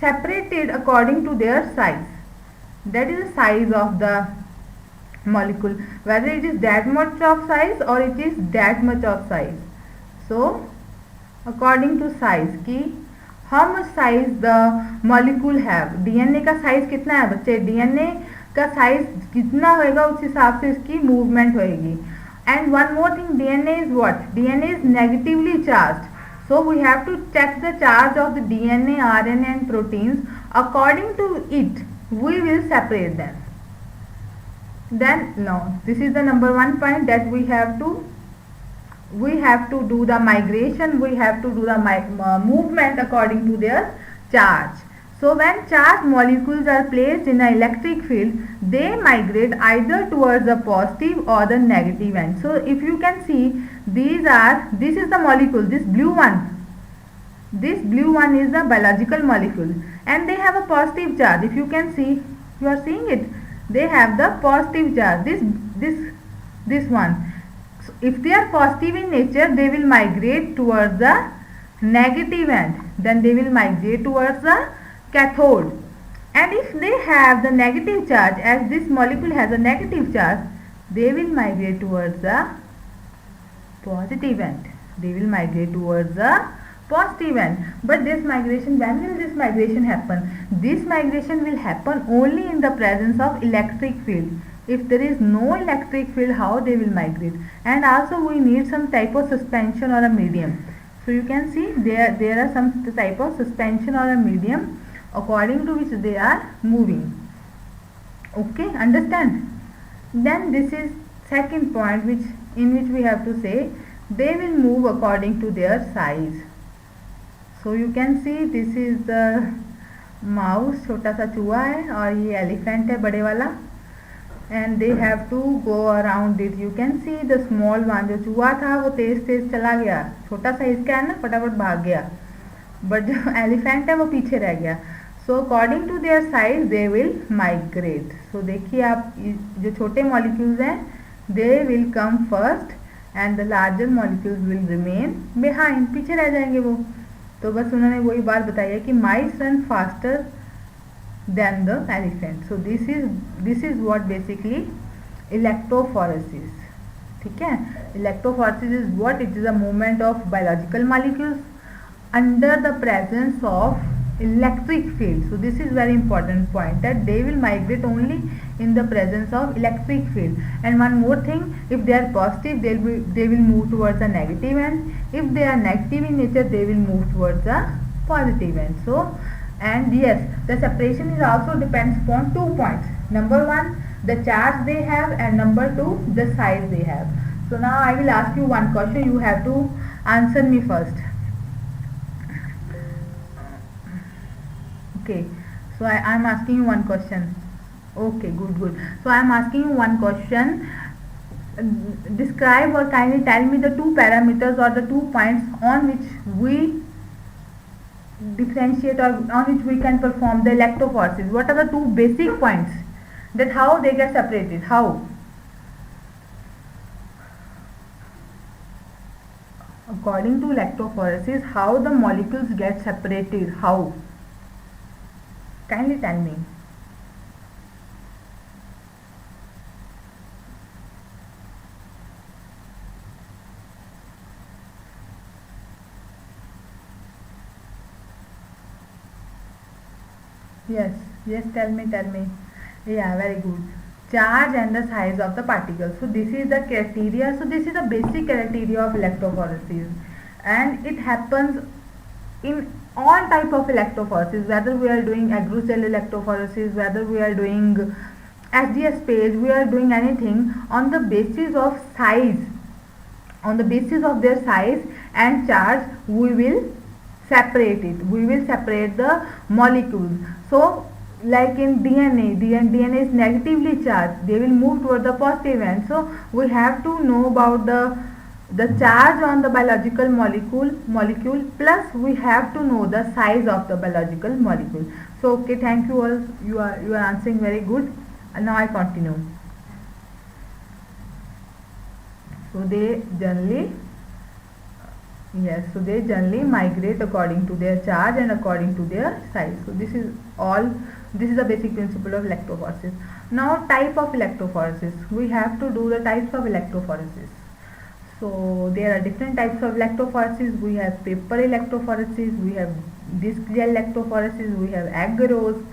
separate it according to their size. That is the size of the molecule, whether it is that much of size or it is that much of size. So according to size की how much size the molecule have. DNA का size कितना है बच्चे? DNA का size जितना होगा उस हिसाब से इसकी movement होगी. And one more thing, DNA is what? DNA is negatively charged. So we have to check the charge of the DNA, RNA and proteins. According to it, we will separate them. Then now this is the number 1 point, that we have to do the migration, we have to do the movement according to their charge. So when charged molecules are placed in an electric field, they migrate either towards the positive or the negative end. So if you can see, this is the molecule, this blue one is the biological molecule and they have a positive charge. If you can see, you are seeing it, they have the positive charge, this one. So if they are positive in nature, they will migrate towards the negative end, then they will migrate towards the cathode. And if they have the negative charge, as this molecule has a negative charge, they will migrate towards the positive end. But this migration, when will this migration happen? This migration will happen only in the presence of electric field. If there is no electric field, how they will migrate? And also we need some type of suspension or a medium. So you can see there are some type of suspension or a medium according to which they are moving. Okay, understand? Then this is second point, in which we have to say they will move according to their size. So you can see this is the mouse, छोटा सा चूहा है, और ये elephant है बड़े वाला, and they have to go around it. You can see the small one, जो चूहा था वो तेज चला गया, छोटा सा इसका है ना, फटाफट भाग गया. बट जो एलिफेंट है वो पीछे रह गया. So according to there size they will migrate. So देखिए आप, जो छोटे मॉलिक्यूल्स हैं they will come first and the larger molecules will remain behind, पीछे रह जाएंगे वो. तो बस उन्होंने वही बात बताई है कि mice run faster then the elephant. So this is what basically electrophoresis. ठीक है, electrophoresis is what, it is a movement of biological molecules under the presence of electric field. So this is very important point, that they will migrate only in the presence of electric field. And one more thing, if they are positive they will move towards the negative end, if they are negative in nature they will move towards the positive end. So, and yes, the separation is also depends upon 2 points. Number 1, the charge they have, and number 2, the size they have. So now I will ask you one question, you have to answer me first. Okay, so I am asking you one question. Okay, good. So I am asking you one question. Describe or kindly tell me the 2 parameters or the 2 points on which we differentiate or on which we can perform the electrophoresis. What are the 2 basic points, that how they get separated? How? According to electrophoresis, how the molecules get separated? How? Kindly tell me. Yes, tell me. Yeah, very good. Charge and the size of the particles. So this is the criteria. So this is the basic criteria of electrophoresis, and it happens in all type of electrophoresis, whether we are doing agarose gel electrophoresis, whether we are doing SDS page, we are doing anything on the basis of size, on the basis of their size and charge, we will separate it, we will separate the molecules. So like in DNA is negatively charged, they will move toward the positive end. So we have to know about the charge on the biological molecule, plus we have to know the size of the biological molecule. So okay, thank you all, you are answering very good. And now I continue. So they generally migrate according to their charge and according to their size. So this is the basic principle of electrophoresis. Now type of electrophoresis, we have to do the types of electrophoresis. So there are different types of electrophoresis. We have paper electrophoresis, we have disc gel electrophoresis, we have agarose,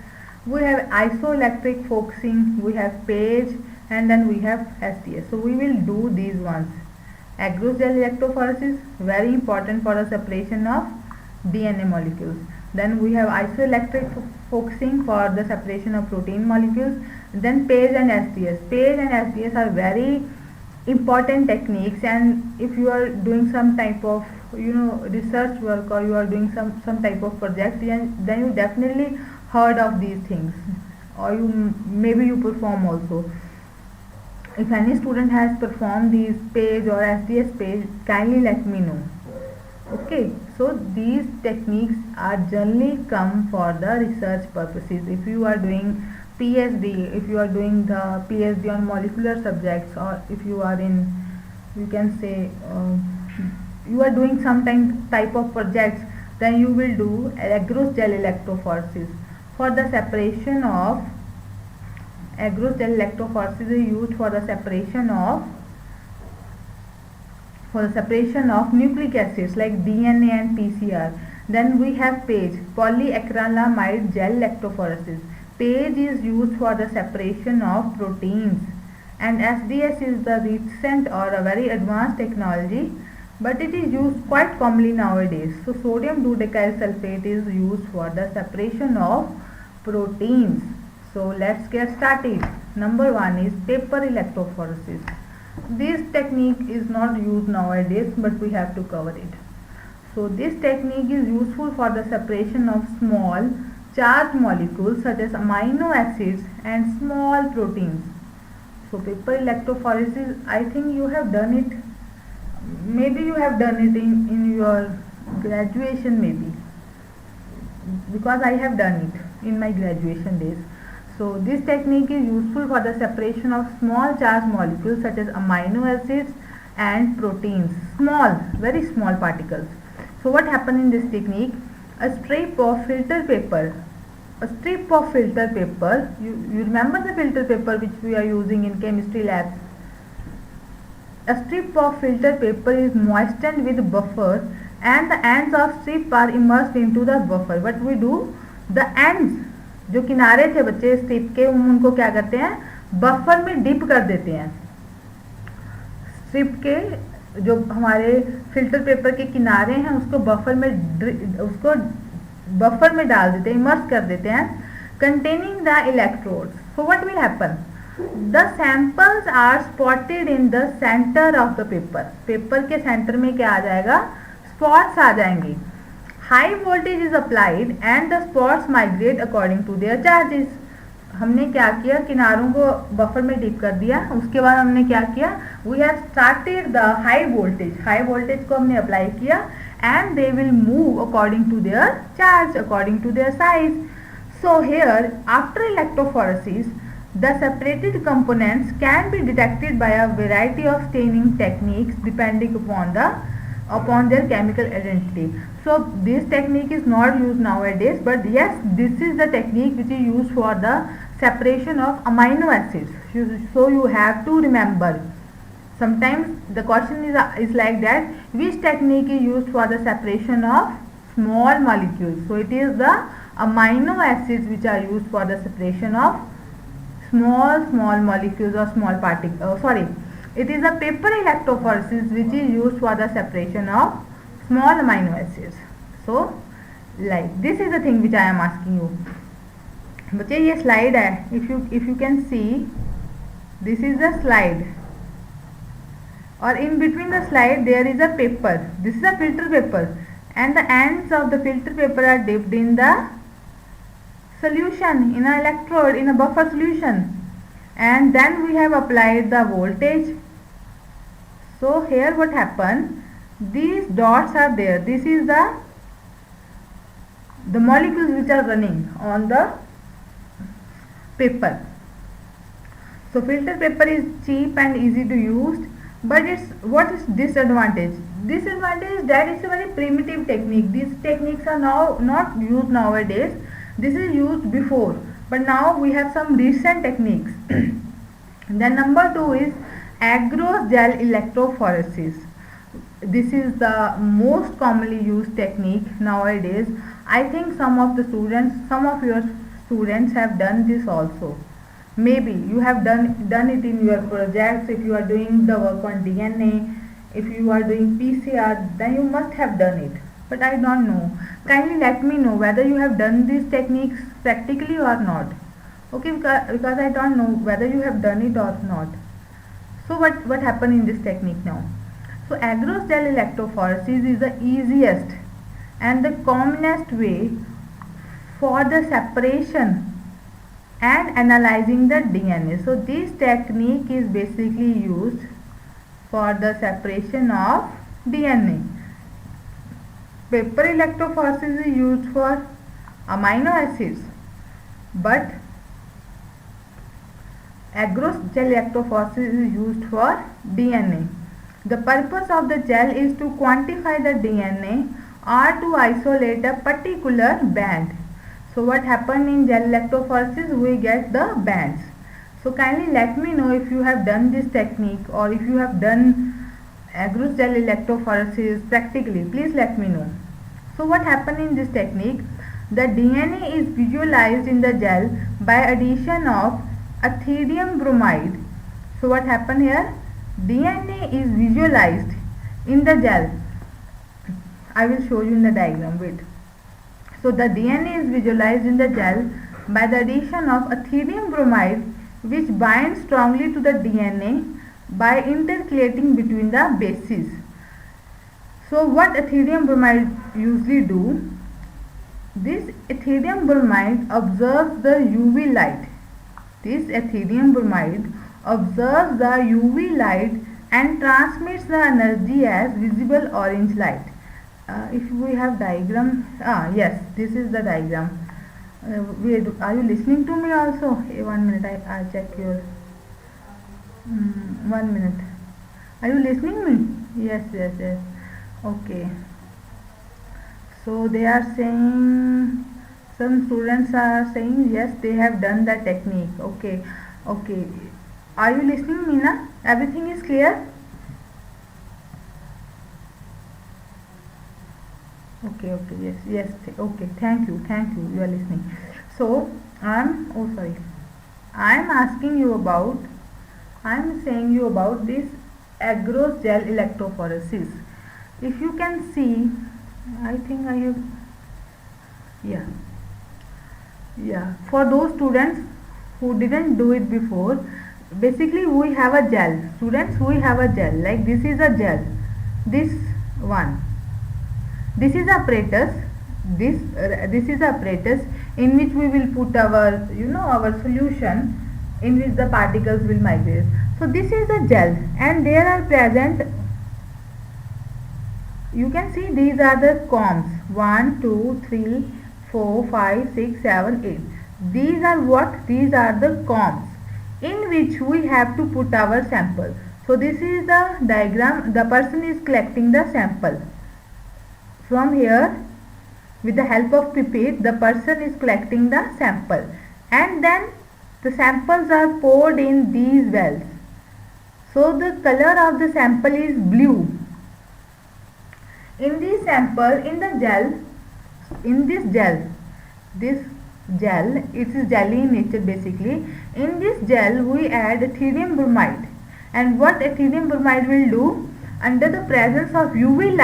we have isoelectric focusing, we have page, and then we have SDS. So we will do these ones. Agarose gel electrophoresis, very important for the separation of DNA molecules. Then we have isoelectric focusing for the separation of protein molecules. Then page and SDS. Page and SDS are very important techniques, and if you are doing some type of research work, or you are doing some type of project, then you definitely heard of these things, or maybe you perform also. If any student has performed these page or SDS page, kindly let me know. Okay, so these techniques are generally come for the research purposes. If you are doing PhD, if you are doing the PhD on molecular subjects, or if you are in, you can say, you are doing some type of projects, then you will do agarose gel electrophoresis. For the separation of agarose gel electrophoresis is used for the separation of nucleic acids like DNA and PCR. Then we have PAGE, polyacrylamide gel electrophoresis. PAGE is used for the separation of proteins, and SDS is the recent or a very advanced technology, but it is used quite commonly nowadays. So sodium dodecyl sulfate is used for the separation of proteins. So let's get started. Number 1 is paper electrophoresis. This technique is not used nowadays, but we have to cover it. So this technique is useful for the separation of small charged molecules such as amino acids and small proteins. So paper electrophoresis, I think you have done it. Maybe you have done it in your graduation maybe. because I have done it in my graduation days. So this technique is useful for the separation of small charged molecules such as amino acids and proteins, small, very small particles. So what happened in this technique? A strip of filter paper, you remember the filter paper which we are using in chemistry labs. A strip of filter paper is moistened with buffer and the ends of strip are immersed into the buffer. What we do? The ends, जो किनारे थे बच्चे strip के, उनको क्या करते हैं? Buffer में डिप कर देते हैं. स्ट्रिप के जो हमारे फिल्टर पेपर के किनारे हैं उसको बफर में डाल देते हैं, इमर्स कर देते हैं, containing the electrodes. So what will happen? The samples are spotted in the center of the paper. Paper के सेंटर में क्या आ जाएगा? स्पॉट्स आ जाएंगे. High voltage is applied and the spots migrate according to their charges. हमने क्या किया? किनारों को बफर में डिप कर दिया. उसके बाद हमने क्या किया? We have started the high voltage. High voltage को हमने अप्लाई किया and they will move according to their charge, according to their size. So here, after electrophoresis, the separated components can be detected by a variety of staining techniques depending upon their chemical identity. So this technique is not used nowadays, but yes, this is the technique which is used for the separation of amino acids. So you have to remember. Sometimes the question is like that, which technique is used for the separation of small molecules? So it is the amino acids which are used for the separation of small molecules or small particles. It is the paper electrophoresis which is used for the separation of small amino acids. So like this is the thing which I am asking you. बच्चे ये slide है, if you can see, this is the slide, or in between the slide there is a paper. This is a filter paper and the ends of the filter paper are dipped in the solution, in an electrode, in a buffer solution, and then we have applied the voltage. So here what happened? These dots are there. This is the molecules which are running on the paper. So filter paper is cheap and easy to use, but what is disadvantage? Disadvantage is that it's a very primitive technique. These techniques are now not used nowadays. This is used before, but now we have some recent techniques. Then number 2 is agarose gel electrophoresis. This is the most commonly used technique nowadays. I think some of your students have done this also. Maybe you have done it in your projects. If you are doing the work on DNA, if you are doing PCR, then you must have done it. But I don't know. Kindly let me know whether you have done these techniques practically or not. Okay, because I don't know whether you have done it or not. So what happened in this technique now? So agarose gel electrophoresis is the easiest and the commonest way for the separation and analyzing the DNA. So this technique is basically used for the separation of DNA. Paper electrophoresis is used for amino acids, but agarose gel electrophoresis is used for DNA. The purpose of the gel is to quantify the DNA or to isolate a particular band. So what happened in gel electrophoresis? We get the bands. So kindly let me know if you have done this technique or if you have done agarose gel electrophoresis practically. Please let me know. So what happened in this technique? The DNA is visualized in the gel by addition of ethidium bromide. So what happened here? DNA is visualized in the gel. I will show you in the diagram. Wait. So the DNA is visualized in the gel by the addition of ethidium bromide, which binds strongly to the DNA by intercalating between the bases. So what ethidium bromide usually do? This ethidium bromide observes the UV light. This ethidium bromide observes the UV light and transmits the energy as visible orange light. If we have diagram, yes, this is the diagram. Wait, are you listening to me also? 1 minute, I check your 1 minute. Are you listening me? Yes, yes, yes. Okay. So they are saying, some students are saying yes, they have done the technique. Okay, okay. Are you listening, Meena? Everything is clear? Okay, okay, yes, yes. Okay, thank you. You are listening. So oh sorry, I'm asking you about. I'm saying you about this agarose gel electrophoresis. If you can see, I think I have, yeah, yeah. For those students who didn't do it before, basically we have a gel. Students, we have a gel. Like this is a gel. This one. This is apparatus. This is apparatus in which we will put our our solution, in which the particles will migrate. So this is a gel, and there are present, you can see these are the combs, 1 2 3 4 5 6 7 8. These are what? These are the combs in which we have to put our sample. So this is the diagram. The person is collecting the sample. From here, with the help of pipette, the person is collecting the sample, and then the samples are poured in these wells. So the color of the sample is blue. In this sample, in the gel, in this gel, it is jelly in nature basically. In this gel, we add etherium bromide, and what etherium bromide will do, under the presence of UV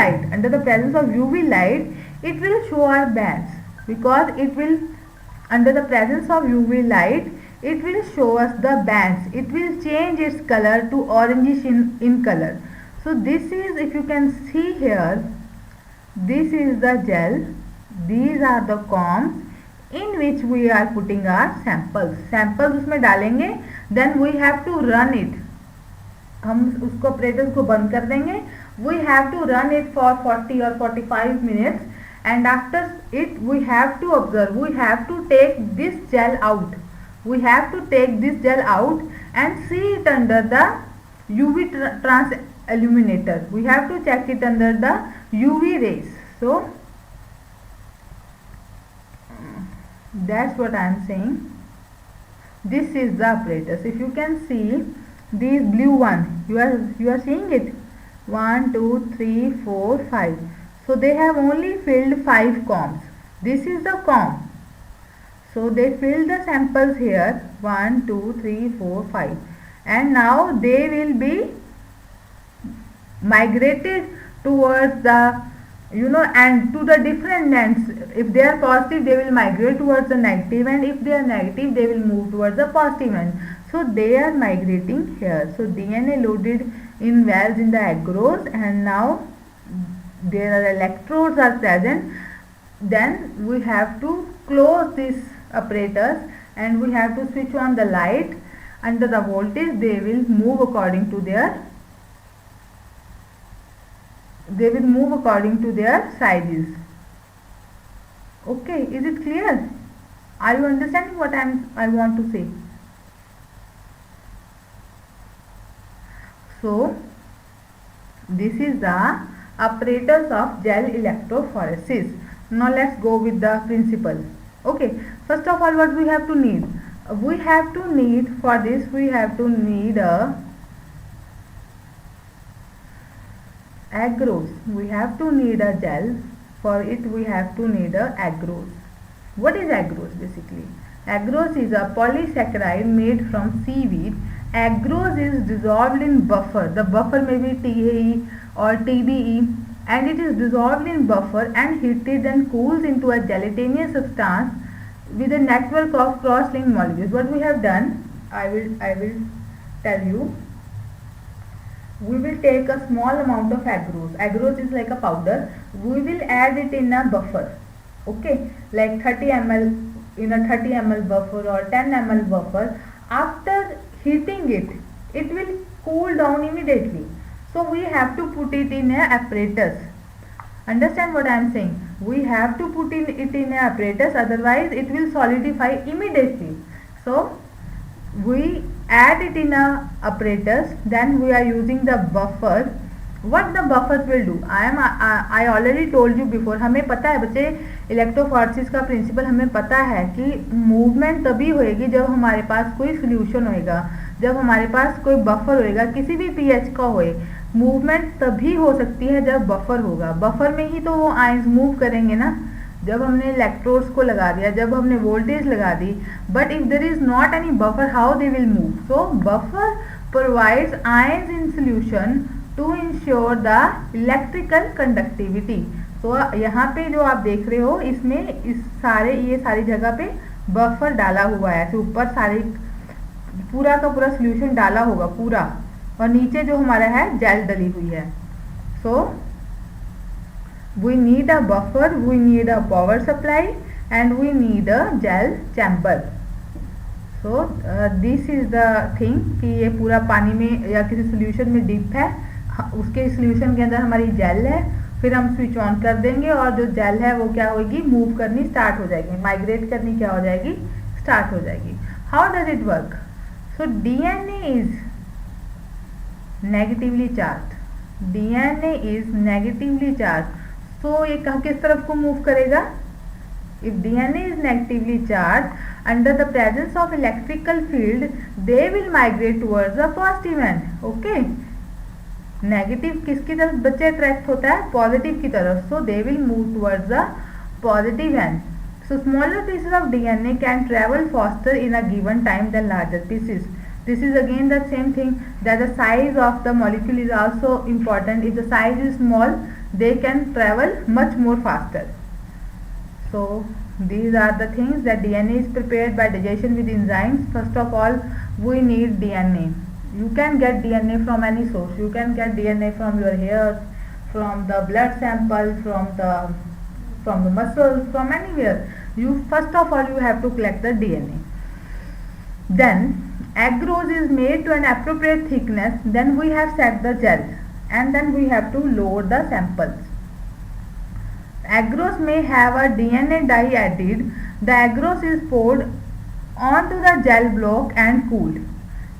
light, it will show our bands, because it will, under the presence of UV light, it will show us the bands. It will change its color to orangish in color. So this is, if you can see here, this is the gel. These are the combs in which we are putting our samples. उसमें डालेंगे, then we have to run it. हम उसको apparatus को बंद कर देंगे. We have to run it for 40 or 45 minutes, and after it we have to observe. We have to take this gel out. We have to take this gel out and see it under the UV trans illuminator. We have to check it under the UV rays. So that's what I am saying. This is the apparatus. If you can see these blue one, you are seeing it, 1 2 3 4 5. So they have only filled 5 combs. This is the comb. So they filled the samples here, 1 2 3 4 5, and now they will be migrated towards the, and to the different ends. If they are positive, they will migrate towards the negative, and if they are negative, they will move towards the positive end. So they are migrating here. So DNA loaded in wells in the agarose, and now there are electrodes are present. Then we have to close this apparatus, and we have to switch on the light. Under the voltage, they will move according to their sizes. Okay, is it clear? Are you understanding what I want to say? So this is the apparatus of gel electrophoresis. Now let's go with the principle. Okay, first of all, what we have to need? We have to need, for this we have to need a agarose. We have to need a gel. For it we have to need a agarose. What is agarose basically? Agarose is a polysaccharide made from seaweed. Agarose is dissolved in buffer. The buffer may be TAE or TBE, and it is dissolved in buffer and heated and cools into a gelatinous substance with a network of cross-linked molecules. What we have done, I will tell you. We will take a small amount of agarose. Agarose is like a powder. We will add it in a buffer. Okay, like 30 ml in a 30 ml buffer or 10 ml buffer. After heating it, it will cool down immediately. So we have to put it in a apparatus. Understand what I am saying? We have to put it in a apparatus, otherwise it will solidify immediately. So we add it in a apparatus, then we are using the buffer. What the buffers will do, I already told you before. हमें पता है बच्चे, electrophoresis का principal हमें पता है कि movement तभी होएगी जब हमारे पास कोई सोल्यूशन होएगा, जब हमारे पास कोई बफर होएगा, किसी भी पीएच का होए। मूवमेंट तभी हो सकती है जब बफर होगा, बफर में ही तो वो आयंस मूव करेंगे ना। जब हमने इलेक्ट्रोड्स को लगा दिया, जब हमने वोल्टेज लगा दी, but if there is not any buffer, how they will move? So buffer provides ions in solution to ensure the electrical conductivity. तो यहाँ पे जो आप देख रहे हो, इसमें ये सारी जगह पे बफर डाला हुआ है। तो ऊपर सारे पूरा का पूरा सोल्यूशन डाला होगा पूरा, और नीचे जो हमारा है जेल डली हुई है। So we need a buffer, we need a power supply and we need a gel chamber. So this is the thing कि ये पूरा पानी में या किसी सोल्यूशन में डिप है, उसके सोल्यूशन के अंदर हमारी जेल है, फिर हम स्विच ऑन कर देंगे और जो जेल है वो क्या होगी, मूव करनी स्टार्ट हो जाएगी, माइग्रेट करनी क्या हो जाएगी, स्टार्ट हो जाएगी। How does it work? So DNA is negatively charge, DNA is negatively charge. So ये किस तरफ को मूव करेगा? If DNA is negatively charged under the presence of electrical field, they will migrate towards the positive end. Okay? Negative किसकी तरफ बच्चे attract होता है? पॉजिटिव की तरफ। So they will move towards the positive end. So smaller pieces of DNA can travel faster in a given time then larger pieces. This is again the same thing, that the size of the molecule is also important. If the size is small, they can travel much more faster. So these are the things that DNA is prepared by digestion with enzymes. First of all, we need DNA. You can get DNA from any source. You can get DNA from your hairs, from the blood sample, from the muscles, from anywhere. First of all you have to collect the DNA. Then agarose is made to an appropriate thickness. Then we have set the gel, and then we have to load the samples. Agarose may have a DNA dye added. The agarose is poured onto the gel block and cooled.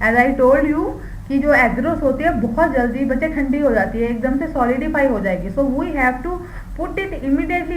As I told you कि जो agarose होती है बहुत जल्दी बच्चे ठंडी हो जाती है, एकदम से सॉलिडिफाई हो जाएगी। So we have to put it immediately